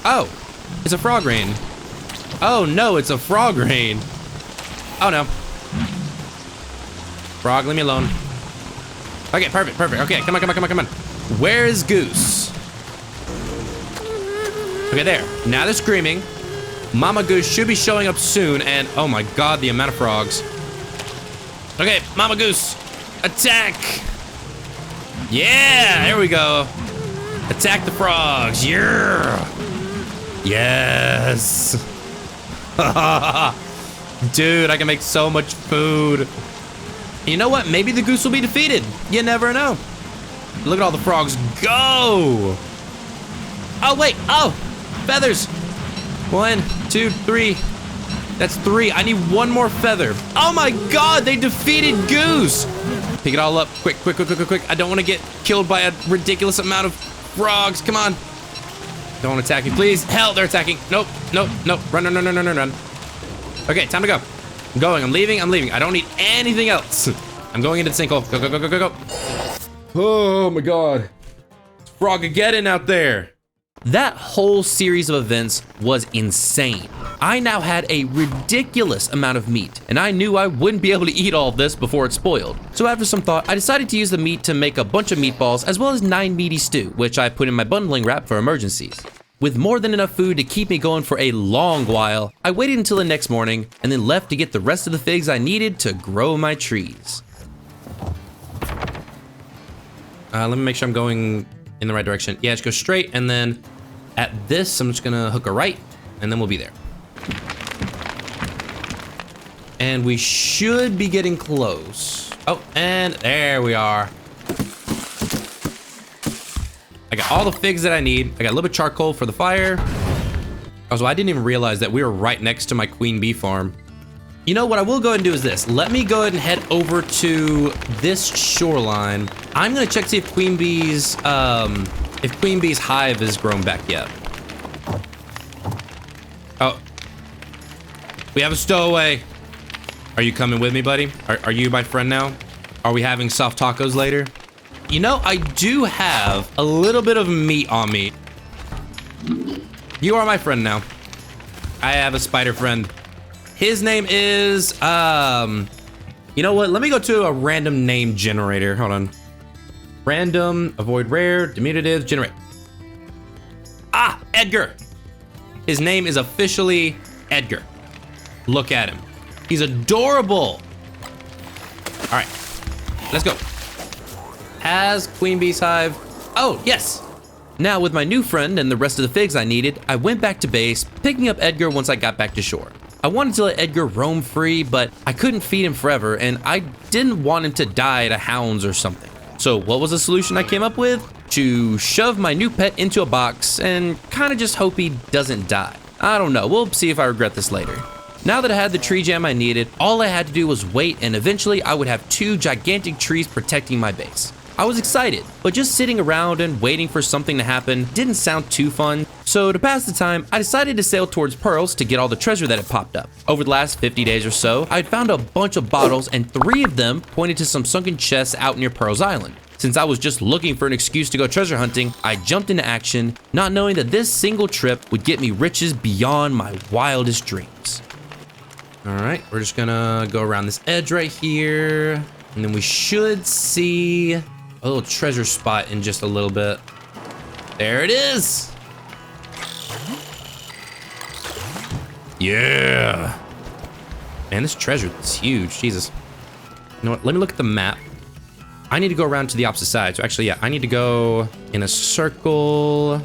Oh, it's a frog rain. Oh no, it's a frog rain. Oh no. Frog, leave me alone. Okay, perfect. Okay, come on. Where is Goose? Okay, there. Now they're screaming. Mama Goose should be showing up soon, and oh my God, the amount of frogs. Okay, Mama Goose, attack. Yeah, there we go. Attack the frogs, yeah. Yes. Dude, I can make so much food. You know what? Maybe the goose will be defeated. You never know. Look at all the frogs go. Oh, wait. Oh, feathers. 1, 2, 3. That's 3. I need 1 more feather. Oh my God, they defeated Goose. Pick it all up. Quick. I don't want to get killed by a ridiculous amount of frogs. Come on. Don't attack me, please. Hell, they're attacking. Nope. Run. Okay, time to go. I'm going, I'm leaving. I don't need anything else. I'm going into the sinkhole. Go. Oh my God. Frogageddon out there. That whole series of events was insane. I now had a ridiculous amount of meat, and I knew I wouldn't be able to eat all of this before it spoiled. So after some thought, I decided to use the meat to make a bunch of meatballs, as well as 9 meaty stew, which I put in my bundling wrap for emergencies. With more than enough food to keep me going for a long while, I waited until the next morning, and then left to get the rest of the figs I needed to grow my trees. Let me make sure I'm going in the right direction. Yeah, just go straight, and then at this, I'm just gonna hook a right, and then we'll be there. And we should be getting close. Oh, and there we are. I got all the figs that I need. I got a little bit of charcoal for the fire. Also, I didn't even realize that we were right next to my queen bee farm. You know what I will go ahead and do is this. Let me go ahead and head over to this shoreline. I'm gonna check to see if Queen Bee's hive has grown back yet. Oh, we have a stowaway. Are you coming with me, buddy? Are you my friend now? Are we having soft tacos later? You know, I do have a little bit of meat on me. You are my friend now. I have a spider friend. His name is, you know what? Let me go to a random name generator. Hold on. Random, avoid rare, diminutive, generate. Ah, Edgar. His name is officially Edgar. Look at him. He's adorable. All right, let's go. Has Queen Bee's hive? Oh, yes. Now with my new friend and the rest of the figs I needed, I went back to base, picking up Edgar once I got back to shore. I wanted to let Edgar roam free, but I couldn't feed him forever, and I didn't want him to die to hounds or something. So what was the solution I came up with? To shove my new pet into a box and kind of just hope he doesn't die. I don't know, we'll see if I regret this later. Now that I had the tree jam I needed, all I had to do was wait, and eventually I would have 2 gigantic trees protecting my base. I was excited, but just sitting around and waiting for something to happen didn't sound too fun. So to pass the time, I decided to sail towards Pearls to get all the treasure that had popped up. Over the last 50 days or so, I'd found a bunch of bottles, and 3 of them pointed to some sunken chests out near Pearls Island. Since I was just looking for an excuse to go treasure hunting, I jumped into action, not knowing that this single trip would get me riches beyond my wildest dreams. All right, we're just gonna go around this edge right here, and then we should see a little treasure spot in just a little bit. There it is. Yeah. Man, this treasure is huge, Jesus. You know what, let me look at the map. I need to go around to the opposite side. So actually, yeah, I need to go in a circle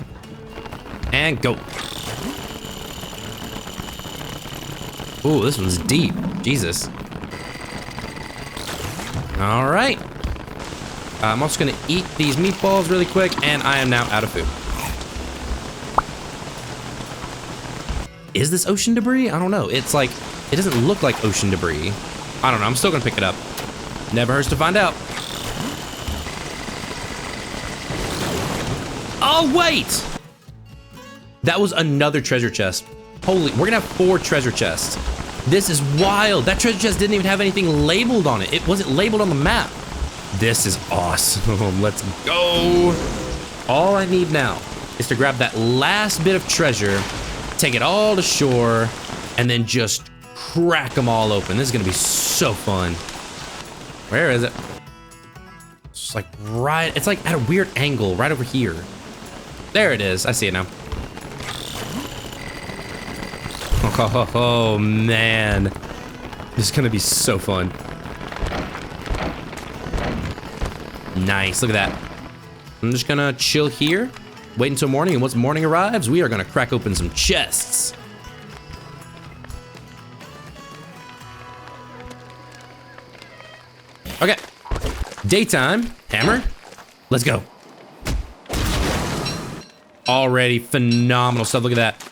and go. Ooh, this one's deep, Jesus. All right. I'm also gonna eat these meatballs really quick, and I am now out of food. Is this ocean debris? I don't know. It's like, it doesn't look like ocean debris. I don't know, I'm still gonna pick it up. Never hurts to find out. Oh, wait! That was another treasure chest. Holy, we're gonna have 4 treasure chests. This is wild. That treasure chest didn't even have anything labeled on it. It wasn't labeled on the map. This is awesome. Let's go. All I need now is to grab that last bit of treasure, take it all to shore, and then just crack them all open. This is gonna be so fun. Where is it? It's like right, it's like at a weird angle right over here. There it is, I see it now. Oh man, this is gonna be so fun. Nice, look at that. I'm just gonna chill here, wait until morning, and once morning arrives, we are gonna crack open some chests. Okay, daytime, hammer, let's go. Already phenomenal stuff, look at that.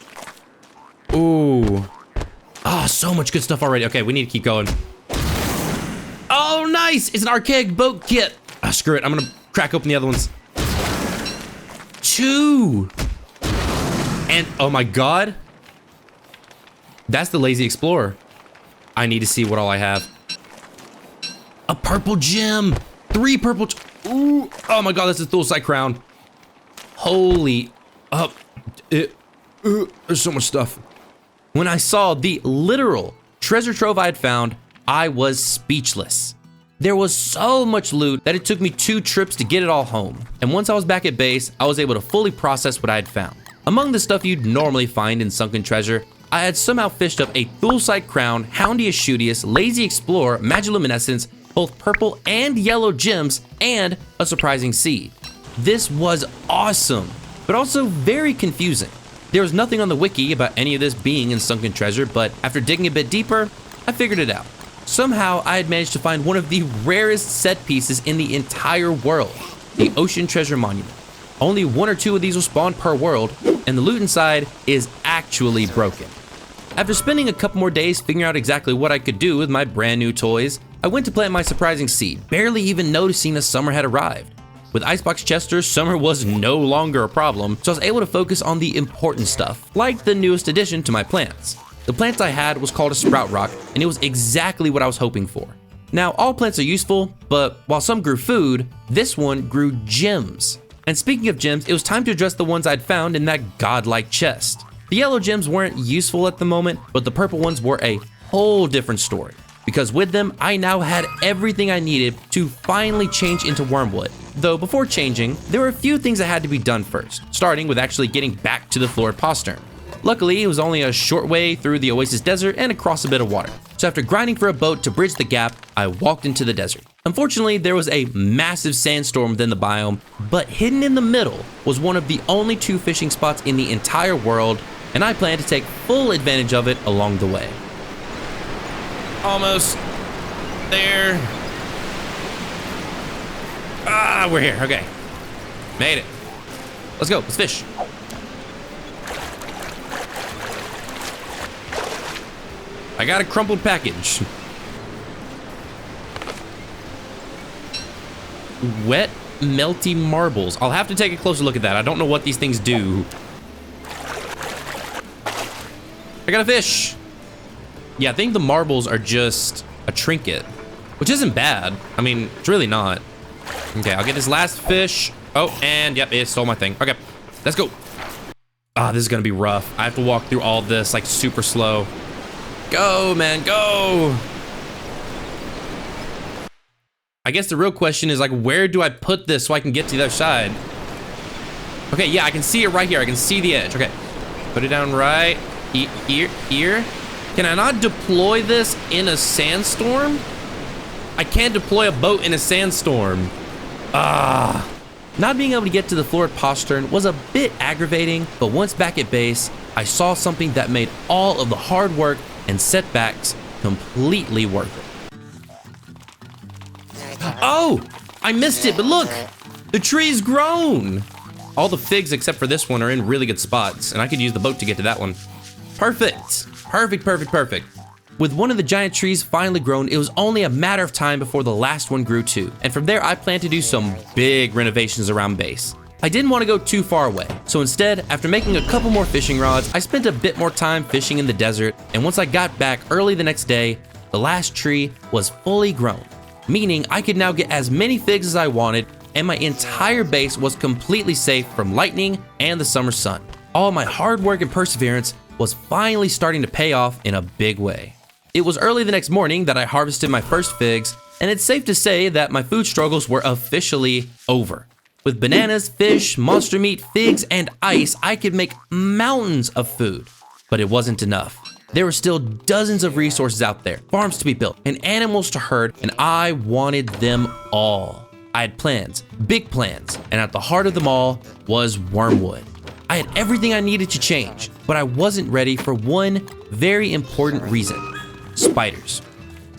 Ooh. Oh, so much good stuff already. Okay, we need to keep going. Oh, nice, it's an archaic boat kit. Ah, screw it, I'm gonna crack open the other ones. 2. And, oh my God. That's the Lazy Explorer. I need to see what all I have. A purple gem. 3 purple, ooh. Oh my God, that's a Thulsite crown. Holy, there's so much stuff. When I saw the literal treasure trove I had found, I was speechless. There was so much loot that it took me 2 trips to get it all home. And once I was back at base, I was able to fully process what I had found. Among the stuff you'd normally find in sunken treasure, I had somehow fished up a Thulsite crown, Houndius Shootius, Lazy Explorer, Magiluminescence, both purple and yellow gems, and a surprising seed. This was awesome, but also very confusing. There was nothing on the wiki about any of this being in sunken treasure, but after digging a bit deeper, I figured it out. Somehow, I had managed to find one of the rarest set pieces in the entire world, the Ocean Treasure Monument. Only 1 or 2 of these will spawn per world, and the loot inside is actually broken. After spending a couple more days figuring out exactly what I could do with my brand new toys, I went to plant my surprising seed, barely even noticing the summer had arrived. With Icebox Chester, summer was no longer a problem, so I was able to focus on the important stuff, like the newest addition to my plants. The plant I had was called a Sprout Rock, and it was exactly what I was hoping for. Now, all plants are useful, but while some grew food, this one grew gems. And speaking of gems, it was time to address the ones I'd found in that godlike chest. The yellow gems weren't useful at the moment, but the purple ones were a whole different story. Because with them, I now had everything I needed to finally change into wormwood. Though before changing, there were a few things that had to be done first, starting with actually getting back to the florid postern. Luckily, it was only a short way through the Oasis Desert and across a bit of water. So after grinding for a boat to bridge the gap, I walked into the desert. Unfortunately, there was a massive sandstorm within the biome, but hidden in the middle was one of the only 2 fishing spots in the entire world, and I plan to take full advantage of it along the way. Almost there. Ah, we're here, okay. Made it. Let's go, let's fish. I got a crumpled package. Wet, melty marbles. I'll have to take a closer look at that. I don't know what these things do. I got a fish. Yeah, I think the marbles are just a trinket, which isn't bad. I mean, it's really not. Okay, I'll get this last fish. Oh, and yep, it stole my thing. Okay, let's go. Ah, this is gonna be rough. I have to walk through all this like super slow. Go, man, go. I guess the real question is like, where do I put this so I can get to the other side? Okay, yeah, I can see it right here. I can see the edge. Okay, put it down right here. Can I not deploy this in a sandstorm? I can't deploy a boat in a sandstorm. Ah. Not being able to get to the florid postern was a bit aggravating, but once back at base, I saw something that made all of the hard work and setbacks completely worth it. Oh, I missed it, but look, the tree's grown. All the figs except for this one are in really good spots, and I could use the boat to get to that one. Perfect, perfect. With one of the giant trees finally grown, it was only a matter of time before the last one grew too. And from there, I plan to do some big renovations around base. I didn't want to go too far away, so instead, after making a couple more fishing rods, I spent a bit more time fishing in the desert, and once I got back early the next day, the last tree was fully grown, meaning I could now get as many figs as I wanted, and my entire base was completely safe from lightning and the summer sun. All my hard work and perseverance was finally starting to pay off in a big way. It was early the next morning that I harvested my first figs, and it's safe to say that my food struggles were officially over. With bananas, fish, monster meat, figs, and ice, I could make mountains of food. But it wasn't enough. There were still dozens of resources out there, farms to be built, and animals to herd, and I wanted them all. I had plans, big plans, and at the heart of them all was wormwood. I had everything I needed to change, but I wasn't ready for one very important reason: spiders.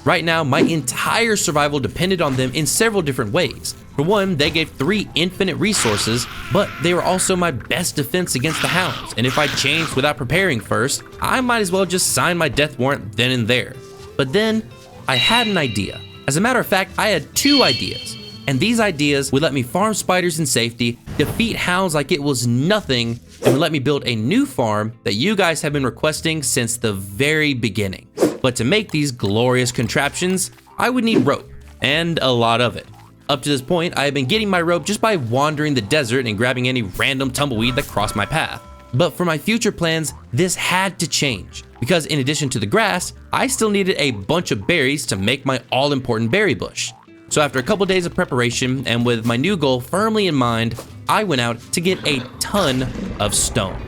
Right now, my entire survival depended on them in several different ways. For one, they gave 3 infinite resources, but they were also my best defense against the hounds, and if I changed without preparing first, I might as well just sign my death warrant then and there. But then, I had an idea. As a matter of fact, I had 2 ideas, and these ideas would let me farm spiders in safety, defeat hounds like it was nothing, and would let me build a new farm that you guys have been requesting since the very beginning. But to make these glorious contraptions, I would need rope, and a lot of it. Up to this point, I have been getting my rope just by wandering the desert and grabbing any random tumbleweed that crossed my path. But for my future plans, this had to change, because in addition to the grass, I still needed a bunch of berries to make my all-important berry bush. So after a couple days of preparation, and with my new goal firmly in mind, I went out to get a ton of stone.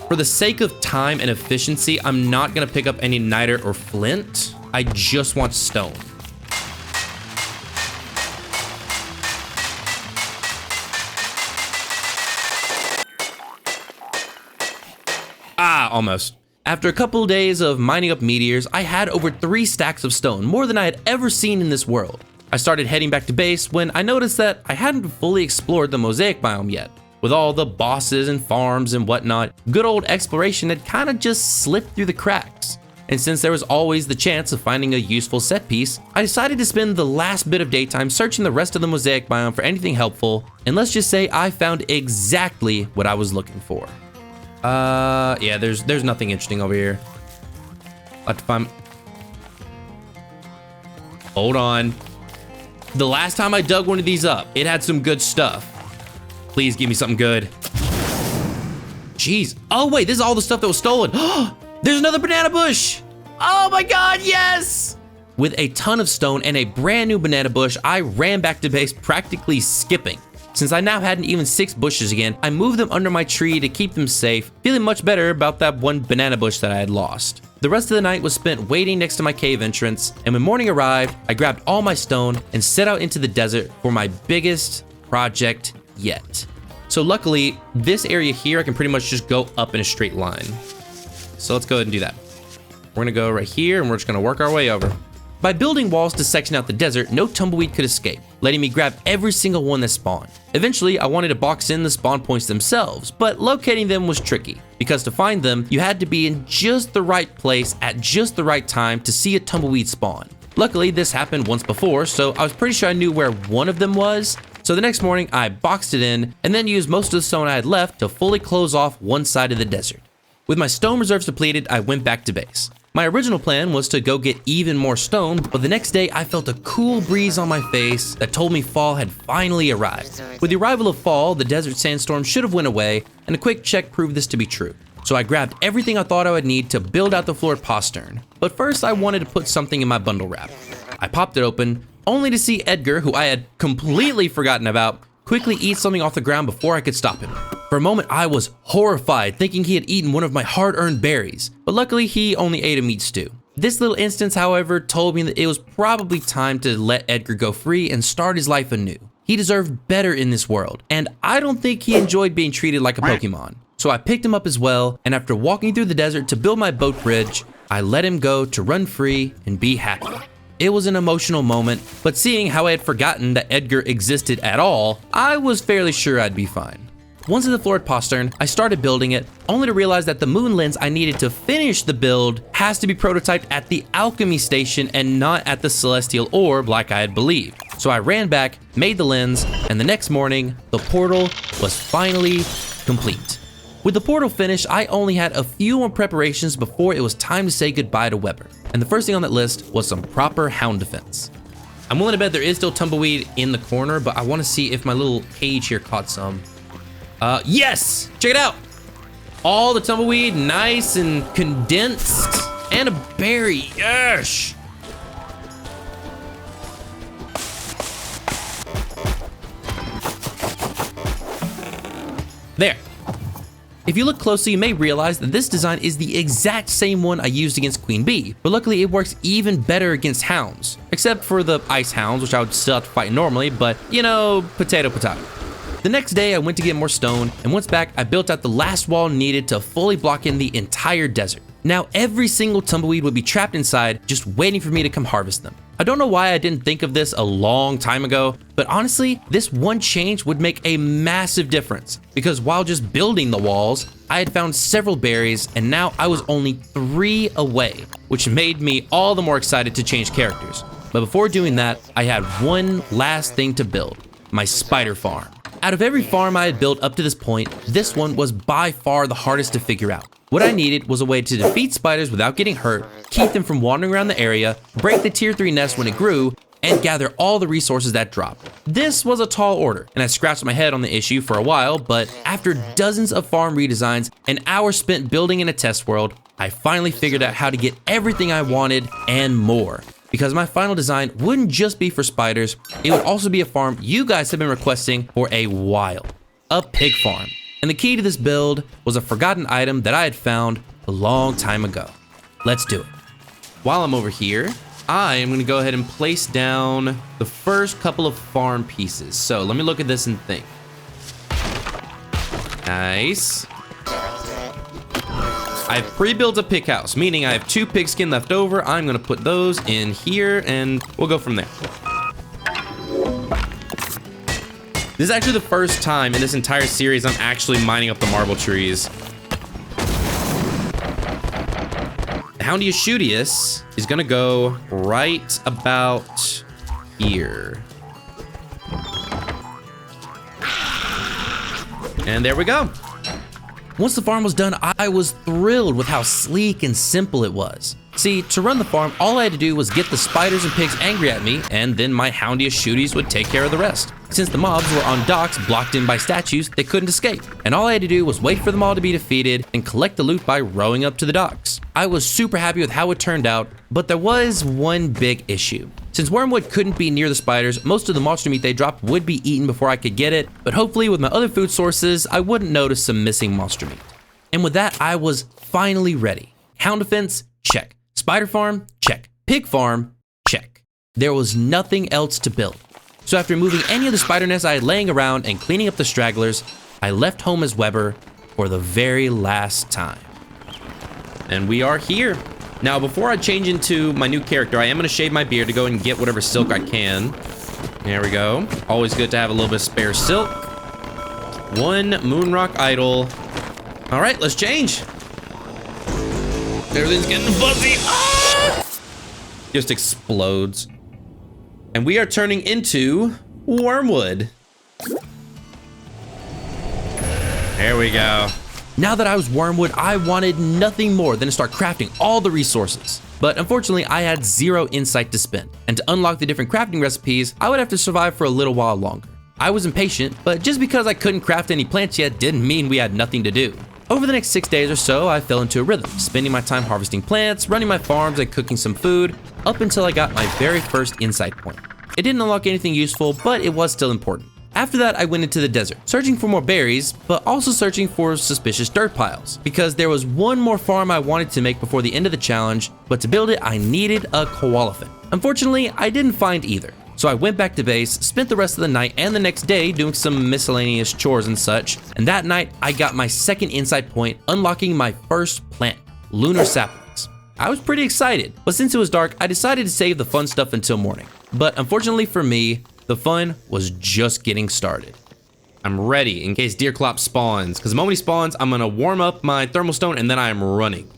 For the sake of time and efficiency, I'm not gonna pick up any niter or flint. I just want stone. Almost. After a couple days of mining up meteors, I had over 3 stacks of stone, more than I had ever seen in this world. I started heading back to base when I noticed that I hadn't fully explored the mosaic biome yet. With all the bosses and farms and whatnot, good old exploration had kind of just slipped through the cracks. And since there was always the chance of finding a useful set piece, I decided to spend the last bit of daytime searching the rest of the mosaic biome for anything helpful, and let's just say I found exactly what I was looking for. Yeah, there's nothing interesting over here. I'll have to find... Hold on. The last time I dug one of these up, it had some good stuff. Please give me something good. Jeez. Oh wait, this is all the stuff that was stolen. There's another banana bush. Oh my God, yes. With a ton of stone and a brand new banana bush, I ran back to base practically skipping. Since I now had even 6 bushes again, I moved them under my tree to keep them safe, feeling much better about that one banana bush that I had lost. The rest of the night was spent waiting next to my cave entrance, and when morning arrived, I grabbed all my stone and set out into the desert for my biggest project yet. So luckily, this area here, I can pretty much just go up in a straight line. So let's go ahead and do that. We're gonna go right here and we're just gonna work our way over. By building walls to section out the desert, no tumbleweed could escape, letting me grab every single one that spawned. Eventually, I wanted to box in the spawn points themselves, but locating them was tricky, because to find them, you had to be in just the right place at just the right time to see a tumbleweed spawn. Luckily, this happened once before, so I was pretty sure I knew where one of them was. So the next morning, I boxed it in, and then used most of the stone I had left to fully close off one side of the desert. With my stone reserves depleted, I went back to base. My original plan was to go get even more stone, but the next day I felt a cool breeze on my face that told me fall had finally arrived. With the arrival of fall, the desert sandstorm should have went away, and a quick check proved this to be true. So I grabbed everything I thought I would need to build out the floor postern. But first I wanted to put something in my bundle wrap. I popped it open, only to see Edgar, who I had completely forgotten about, quickly eat something off the ground before I could stop him. For a moment, I was horrified, thinking he had eaten one of my hard-earned berries, but luckily he only ate a meat stew. This little instance, however, told me that it was probably time to let Edgar go free and start his life anew. He deserved better in this world, and I don't think he enjoyed being treated like a Pokemon. So I picked him up as well, and after walking through the desert to build my boat bridge, I let him go to run free and be happy. It was an emotional moment, but seeing how I had forgotten that Edgar existed at all, I was fairly sure I'd be fine. Once in the floor postern, I started building it, only to realize that the moon lens I needed to finish the build has to be prototyped at the alchemy station and not at the celestial orb like I had believed. So I ran back, made the lens, and the next morning, the portal was finally complete. With the portal finished, I only had a few more preparations before it was time to say goodbye to Weber. And the first thing on that list was some proper hound defense. I'm willing to bet there is still tumbleweed in the corner, but I want to see if my little cage here caught some. Yes! Check it out! All the tumbleweed, nice and condensed, and a berry, yes! There. If you look closely, you may realize that this design is the exact same one I used against Queen Bee, but luckily it works even better against hounds, except for the ice hounds, which I would still have to fight normally, but you know, potato potato. The next day I went to get more stone, and once back I built out the last wall needed to fully block in the entire desert. Now every single tumbleweed would be trapped inside, just waiting for me to come harvest them. I don't know why I didn't think of this a long time ago, but honestly, this one change would make a massive difference, because while just building the walls, I had found several berries, and now I was only 3 away, which made me all the more excited to change characters. But before doing that, I had one last thing to build, my spider farm. Out of every farm I had built up to this point, this one was by far the hardest to figure out. What I needed was a way to defeat spiders without getting hurt, keep them from wandering around the area, break the tier 3 nest when it grew, and gather all the resources that dropped. This was a tall order, and I scratched my head on the issue for a while, but after dozens of farm redesigns and hours spent building in a test world, I finally figured out how to get everything I wanted and more. Because my final design wouldn't just be for spiders, it would also be a farm you guys have been requesting for a while. A pig farm. And the key to this build was a forgotten item that I had found a long time ago. Let's do it. While I'm over here, I am gonna go ahead and place down the first couple of farm pieces. So let me look at this and think. Nice. I've pre-built a pig house, meaning I have 2 pigskin left over. I'm gonna put those in here and we'll go from there. This is actually the first time in this entire series I'm actually mining up the marble trees. Houndius is gonna go right about here. And there we go. Once the farm was done, I was thrilled with how sleek and simple it was. See, to run the farm, all I had to do was get the spiders and pigs angry at me, and then my Houndius shooties would take care of the rest. Since the mobs were on docks blocked in by statues, they couldn't escape. And all I had to do was wait for them all to be defeated and collect the loot by rowing up to the docks. I was super happy with how it turned out, but there was one big issue. Since Wormwood couldn't be near the spiders, most of the monster meat they dropped would be eaten before I could get it, but hopefully with my other food sources, I wouldn't notice some missing monster meat. And with that, I was finally ready. Hound defense, check. Spider farm, check. Pig farm, check. There was nothing else to build. So after removing any of the spider nests I had laying around and cleaning up the stragglers, I left home as Weber for the very last time. And we are here. Now, before I change into my new character, I am gonna shave my beard to go and get whatever silk I can. There we go. Always good to have a little bit of spare silk. One Moonrock idol. All right, let's change. Everything's getting fuzzy. Ah! Just explodes. And we are turning into Wormwood. There we go. Now that I was Wormwood, I wanted nothing more than to start crafting all the resources. But unfortunately, I had 0 insight to spend. And to unlock the different crafting recipes, I would have to survive for a little while longer. I was impatient, but just because I couldn't craft any plants yet didn't mean we had nothing to do. Over the next 6 days or so, I fell into a rhythm, spending my time harvesting plants, running my farms, and cooking some food, up until I got my very first insight point. It didn't unlock anything useful, but it was still important. After that, I went into the desert, searching for more berries, but also searching for suspicious dirt piles, because there was one more farm I wanted to make before the end of the challenge, but to build it, I needed a koalefant. Unfortunately, I didn't find either. So I went back to base, spent the rest of the night and the next day doing some miscellaneous chores and such, and that night I got my second insight point, unlocking my first plant, lunar saplings. I was pretty excited, but since it was dark, I decided to save the fun stuff until morning. But unfortunately for me, the fun was just getting started. I'm ready in case Deerclops spawns, because the moment he spawns, I'm gonna warm up my thermal stone and then I am running.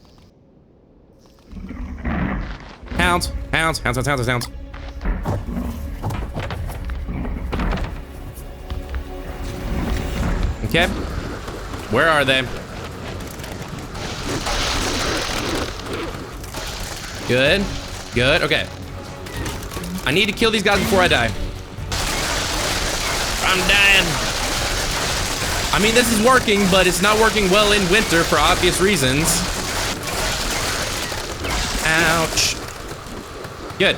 Hounds, hounds, hounds, hounds, hounds, hounds. Okay, where are they? Good, good, okay. I need to kill these guys before I die. I'm dying. I mean, this is working, but it's not working well in winter for obvious reasons. Ouch. Good.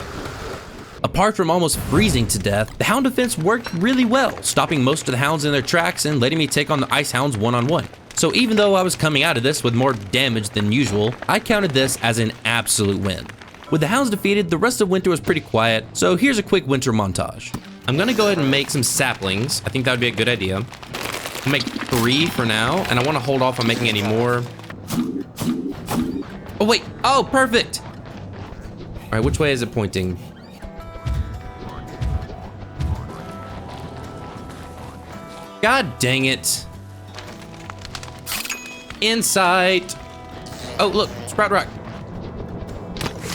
Apart from almost freezing to death, the hound defense worked really well, stopping most of the hounds in their tracks and letting me take on the ice hounds one-on-one. So even though I was coming out of this with more damage than usual, I counted this as an absolute win. With the hounds defeated, the rest of winter was pretty quiet, so here's a quick winter montage. I'm gonna go ahead and make some saplings. I think that would be a good idea. I'll make 3 for now, and I wanna hold off on making any more. Oh wait, oh, perfect. All right, which way is it pointing? God dang it. Insight. Oh, look, Sprout Rock.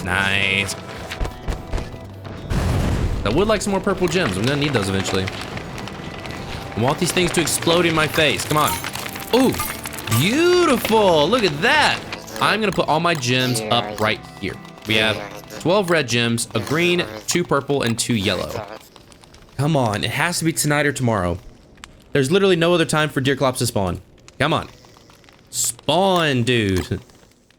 Nice. I would like some more purple gems. I'm gonna need those eventually. I want these things to explode in my face. Come on. Ooh, beautiful. Look at that. I'm gonna put all my gems up right here. We have 12 red gems, a green, 2 purple, and 2 yellow. Come on, it has to be tonight or tomorrow. There's literally no other time for Deerclops to spawn. Come on. Spawn, dude.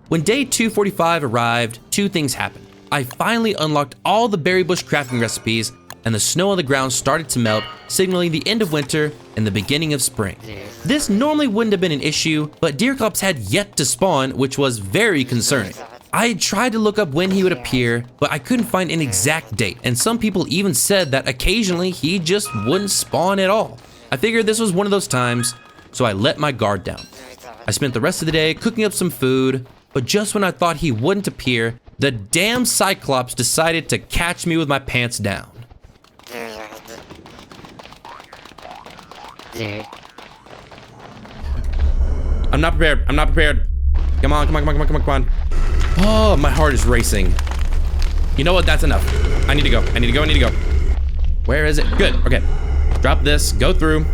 When day 245 arrived, 2 things happened. I finally unlocked all the berry bush crafting recipes, and the snow on the ground started to melt, signaling the end of winter and the beginning of spring. This normally wouldn't have been an issue, but Deerclops had yet to spawn, which was very concerning. I had tried to look up when he would appear, but I couldn't find an exact date, and some people even said that occasionally he just wouldn't spawn at all. I figured this was one of those times, so I let my guard down. I spent the rest of the day cooking up some food, but just when I thought he wouldn't appear, the damn Cyclops decided to catch me with my pants down.
desert.
I'm not prepared. I'm not prepared. Come on, come on, come on, come on, come on, come on. Oh, my heart is racing. You know what? That's enough. I need to go. I need to go. I need to go. Where is it? Good. Okay. Drop this. Go through.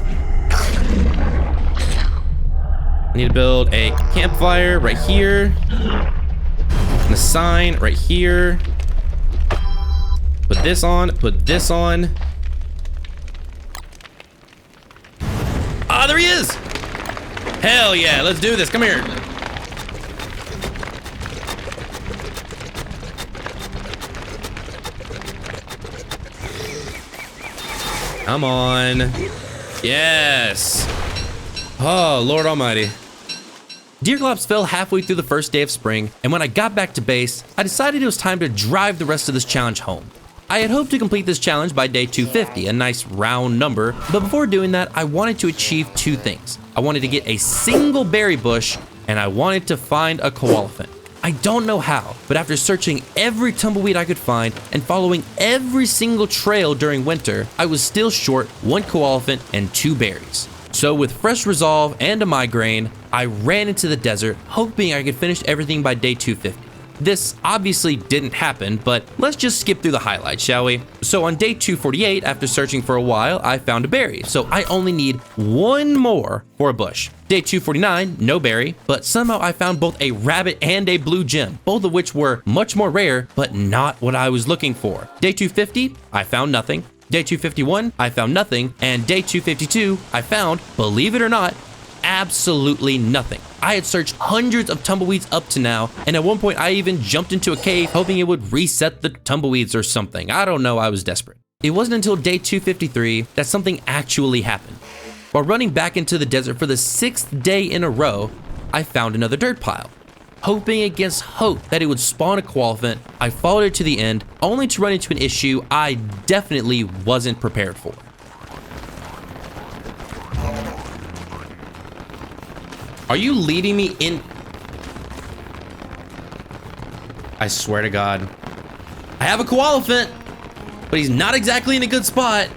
I need to build a campfire right here. And a sign right here. Put this on. Put this on. Ah, there he is. Hell yeah. Let's do this. Come here. Come on. Yes. Oh, Lord Almighty. Deerglops fell halfway through the first day of spring, and when I got back to base, I decided it was time to drive the rest of this challenge home. I had hoped to complete this challenge by day 250, a nice round number, but before doing that, I wanted to achieve two things. I wanted to get a single berry bush, and I wanted to find a koalefant. I don't know how, but after searching every tumbleweed I could find and following every single trail during winter, I was still short one koalefant and 2 berries. So with fresh resolve and a migraine, I ran into the desert, hoping I could finish everything by day 250. This obviously didn't happen, but let's just skip through the highlights, shall we? So on day 248, after searching for a while, I found a berry, so I only need one more for a bush. Day 249, no berry, but somehow I found both a rabbit and a blue gem, both of which were much more rare, but not what I was looking for. Day 250, I found nothing. Day 251, I found nothing, and day 252, I found, believe it or not, absolutely nothing. I had searched hundreds of tumbleweeds up to now, and at one point I even jumped into a cave hoping it would reset the tumbleweeds or something. I don't know, I was desperate. It wasn't until day 253 that something actually happened. While running back into the desert for the 6th day in a row, I found another dirt pile. Hoping against hope that it would spawn a koalefant, I followed it to the end, only to run into an issue I definitely wasn't prepared for. Are you leading me in? I swear to God. I have a koalefant, but he's not exactly in a good spot.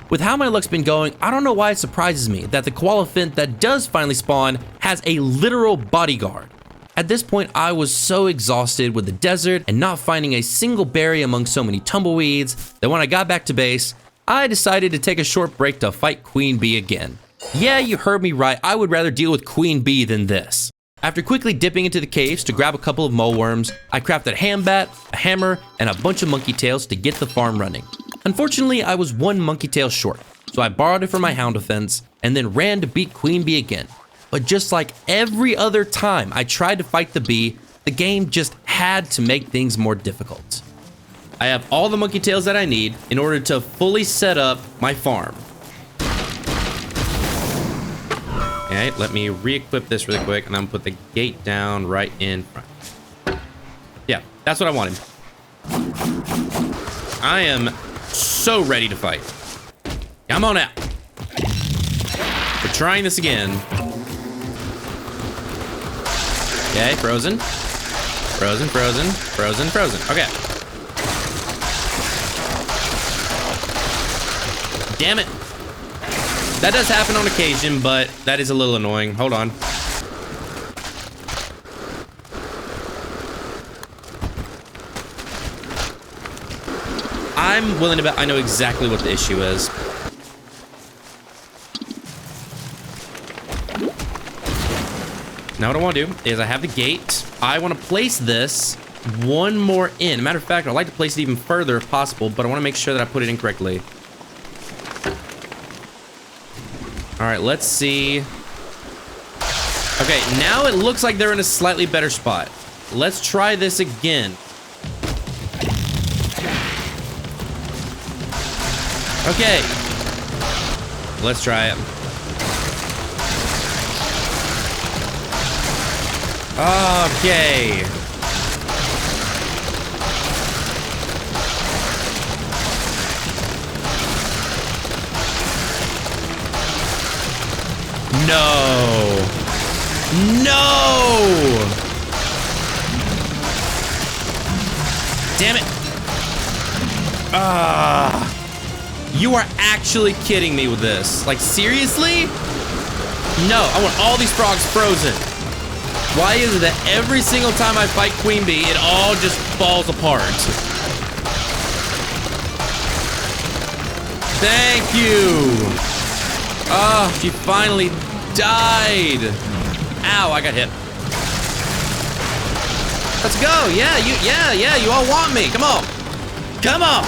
With how my luck's been going, I don't know why it surprises me that the koalefant that does finally spawn has a literal bodyguard. At this point, I was so exhausted with the desert and not finding a single berry among so many tumbleweeds that when I got back to base, I decided to take a short break to fight Queen Bee again. Yeah, you heard me right, I would rather deal with Queen Bee than this. After quickly dipping into the caves to grab a couple of moleworms, I crafted a ham bat, a hammer, and a bunch of monkey tails to get the farm running. Unfortunately, I was one monkey tail short, so I borrowed it from my hound defense and then ran to beat Queen Bee again. But just like every other time I tried to fight the bee, the game just had to make things more difficult. I have all the monkey tails that I need in order to fully set up my farm. Okay, let me re-equip this really quick, and I'm gonna put the gate down right in front. Yeah, that's what I wanted. I am so ready to fight. Come on out. We're trying this again. Okay, frozen. Frozen, frozen, frozen, frozen. Okay. Damn it. That does happen on occasion, but that is a little annoying. Hold on. I'm willing to bet I know exactly what the issue is. Now what I want to do is I have the gate. I want to place this one more in. Matter of fact, I'd like to place it even further if possible, but I want to make sure that I put it in correctly. All right, let's see. Okay, now it looks like they're in a slightly better spot. Let's try this again. Okay. Let's try it. Okay. No. No. Damn it. You are actually kidding me with this. Like, seriously? No, I want all these frogs frozen. Why is it that every single time I fight Queen Bee, it all just falls apart? Thank you. Oh, she finally died. Ow, I got hit. Let's go. Yeah, you all want me. Come on. Come on.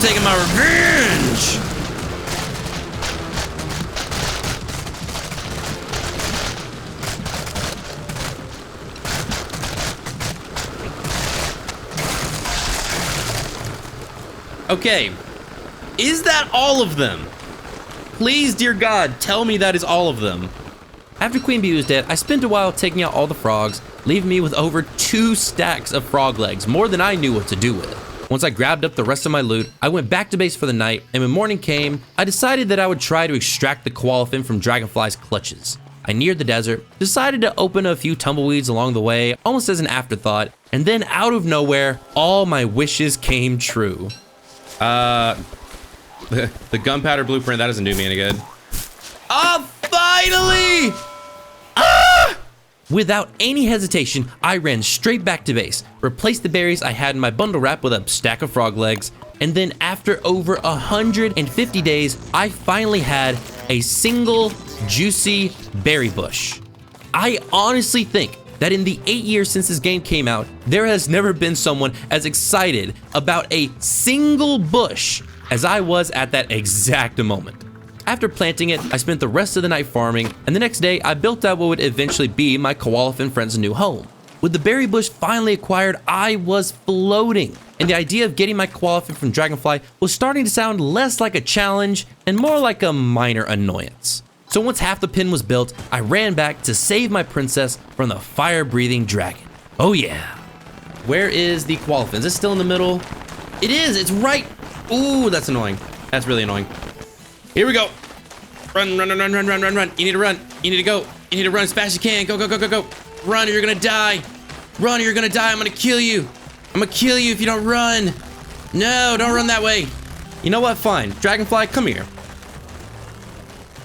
Taking my revenge. Okay, is that all of them? Please, dear God, tell me that is all of them. After Queen Bee was dead, I spent a while taking out all the frogs, leaving me with over 2 stacks of frog legs, more than I knew what to do with. Once I grabbed up the rest of my loot, I went back to base for the night, and when morning came, I decided that I would try to extract the koalefin from Dragonfly's clutches. I neared the desert, decided to open a few tumbleweeds along the way, almost as an afterthought, and then out of nowhere, all my wishes came true. The gunpowder blueprint, that doesn't do me any good. Oh, finally! Ah! Without any hesitation, I ran straight back to base, replaced the berries I had in my bundle wrap with a stack of frog legs, and then after over 150 days, I finally had a single juicy berry bush. I honestly think that in the 8 years since this game came out, there has never been someone as excited about a single bush as I was at that exact moment. After planting it, I spent the rest of the night farming, and the next day I built out what would eventually be my koalefin friend's new home. With the berry bush finally acquired, I was floating, and the idea of getting my koalefin from Dragonfly was starting to sound less like a challenge and more like a minor annoyance. So once half the pin was built, I ran back to save my princess from the fire-breathing dragon. Oh yeah. Where is the koalefin? Is it still in the middle? It is, it's right. Ooh, that's annoying. That's really annoying. Here we go. Run, run, run, run, run, run, run, run. You need to run. You need to go. You need to run as fast as you can. Go, go, go, go, go. Run or you're gonna die. Run or you're gonna die. I'm gonna kill you. I'm gonna kill you if you don't run. No, don't run that way. You know what? Fine. Dragonfly, come here.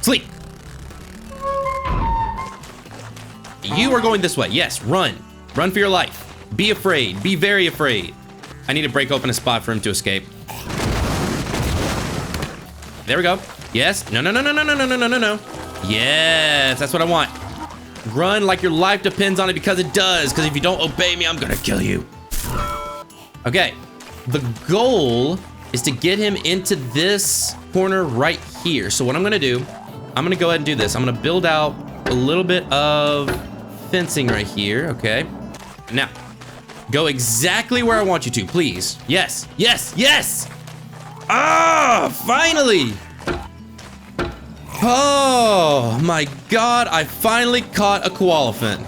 Sleep. You are going this way. Yes, run. Run for your life. Be afraid. Be very afraid. I need to break open a spot for him to escape. There we go. Yes. No, no, no, no, no, no, no, no, no, no. Yes, that's what I want. Run like your life depends on it, because it does. Because if you don't obey me, I'm gonna kill you. Okay. The goal is to get him into this corner right here. So what I'm gonna do, I'm gonna go ahead and do this. I'm gonna build out a little bit of fencing right here. Okay. Now, go exactly where I want you to, please. Yes, yes, yes! Ah, finally! Oh my God, I finally caught a koalefin.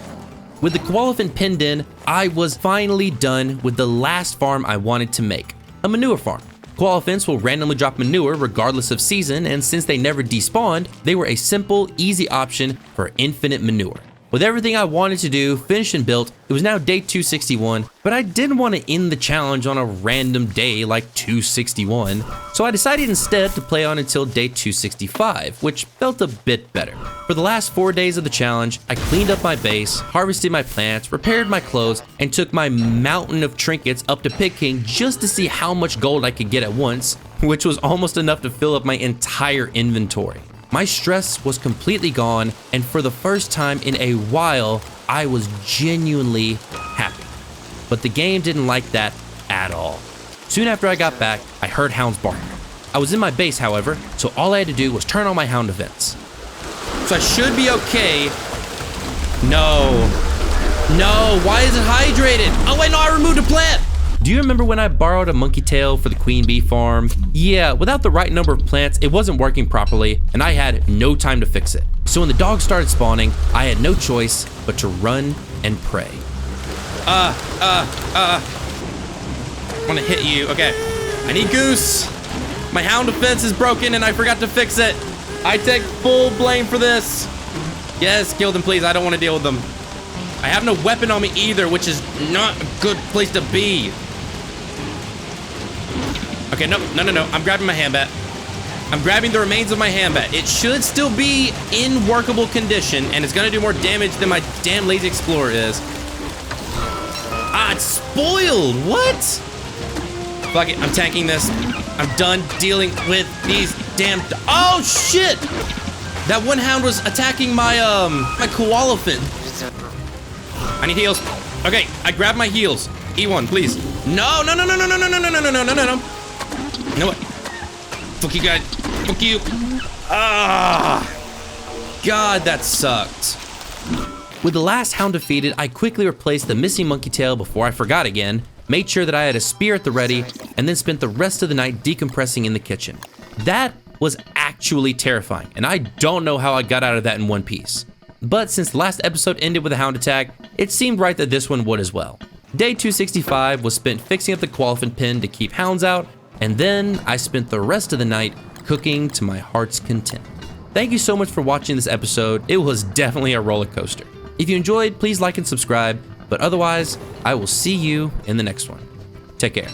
With the koalefin pinned in, I was finally done with the last farm I wanted to make, a manure farm. Koalefins will randomly drop manure regardless of season, and since they never despawned, they were a simple, easy option for infinite manure. With everything I wanted to do finished and built, it was now day 261, but I didn't want to end the challenge on a random day like 261, so I decided instead to play on until day 265, which felt a bit better. For the last 4 days of the challenge, I cleaned up my base, harvested my plants, repaired my clothes, and took my mountain of trinkets up to Pig King just to see how much gold I could get at once, which was almost enough to fill up my entire inventory. My stress was completely gone, and for the first time in a while, I was genuinely happy. But the game didn't like that at all. Soon after I got back, I heard hounds barking. I was in my base, however, so all I had to do was turn on my hound events. So I should be okay. No. No, why is it hydrated? Oh wait, no, I removed a plant. Do you remember when I borrowed a monkey tail for the queen bee farm? Yeah, without the right number of plants, it wasn't working properly, and I had no time to fix it. So when the dogs started spawning, I had no choice but to run and pray. I want to hit you. Okay, I need goose. My hound defense is broken and I forgot to fix it. I take full blame for this. Yes, kill them, please. I don't want to deal with them. I have no weapon on me either, which is not a good place to be. Okay, no. I'm grabbing my hand bat. I'm grabbing the remains of my hand bat. It should still be in workable condition, and it's gonna do more damage than my damn Lazy Explorer is. Ah, it's spoiled. What? Fuck it. I'm tanking this. I'm done dealing with these damn. Oh shit! That one hound was attacking my my koala fin. I need heals. Okay, I grabbed my heals. E1, please. No. You know what? Fuck you guys. Fuck you. Ah. God, that sucked. With the last hound defeated, I quickly replaced the missing monkey tail before I forgot again, made sure that I had a spear at the ready, and then spent the rest of the night decompressing in the kitchen. That was actually terrifying, and I don't know how I got out of that in one piece. But since the last episode ended with a hound attack, it seemed right that this one would as well. Day 265 was spent fixing up the koalefin pen to keep hounds out, and then I spent the rest of the night cooking to my heart's content. Thank you so much for watching this episode. It was definitely a roller coaster. If you enjoyed, please like and subscribe, but otherwise, I will see you in the next one. Take care.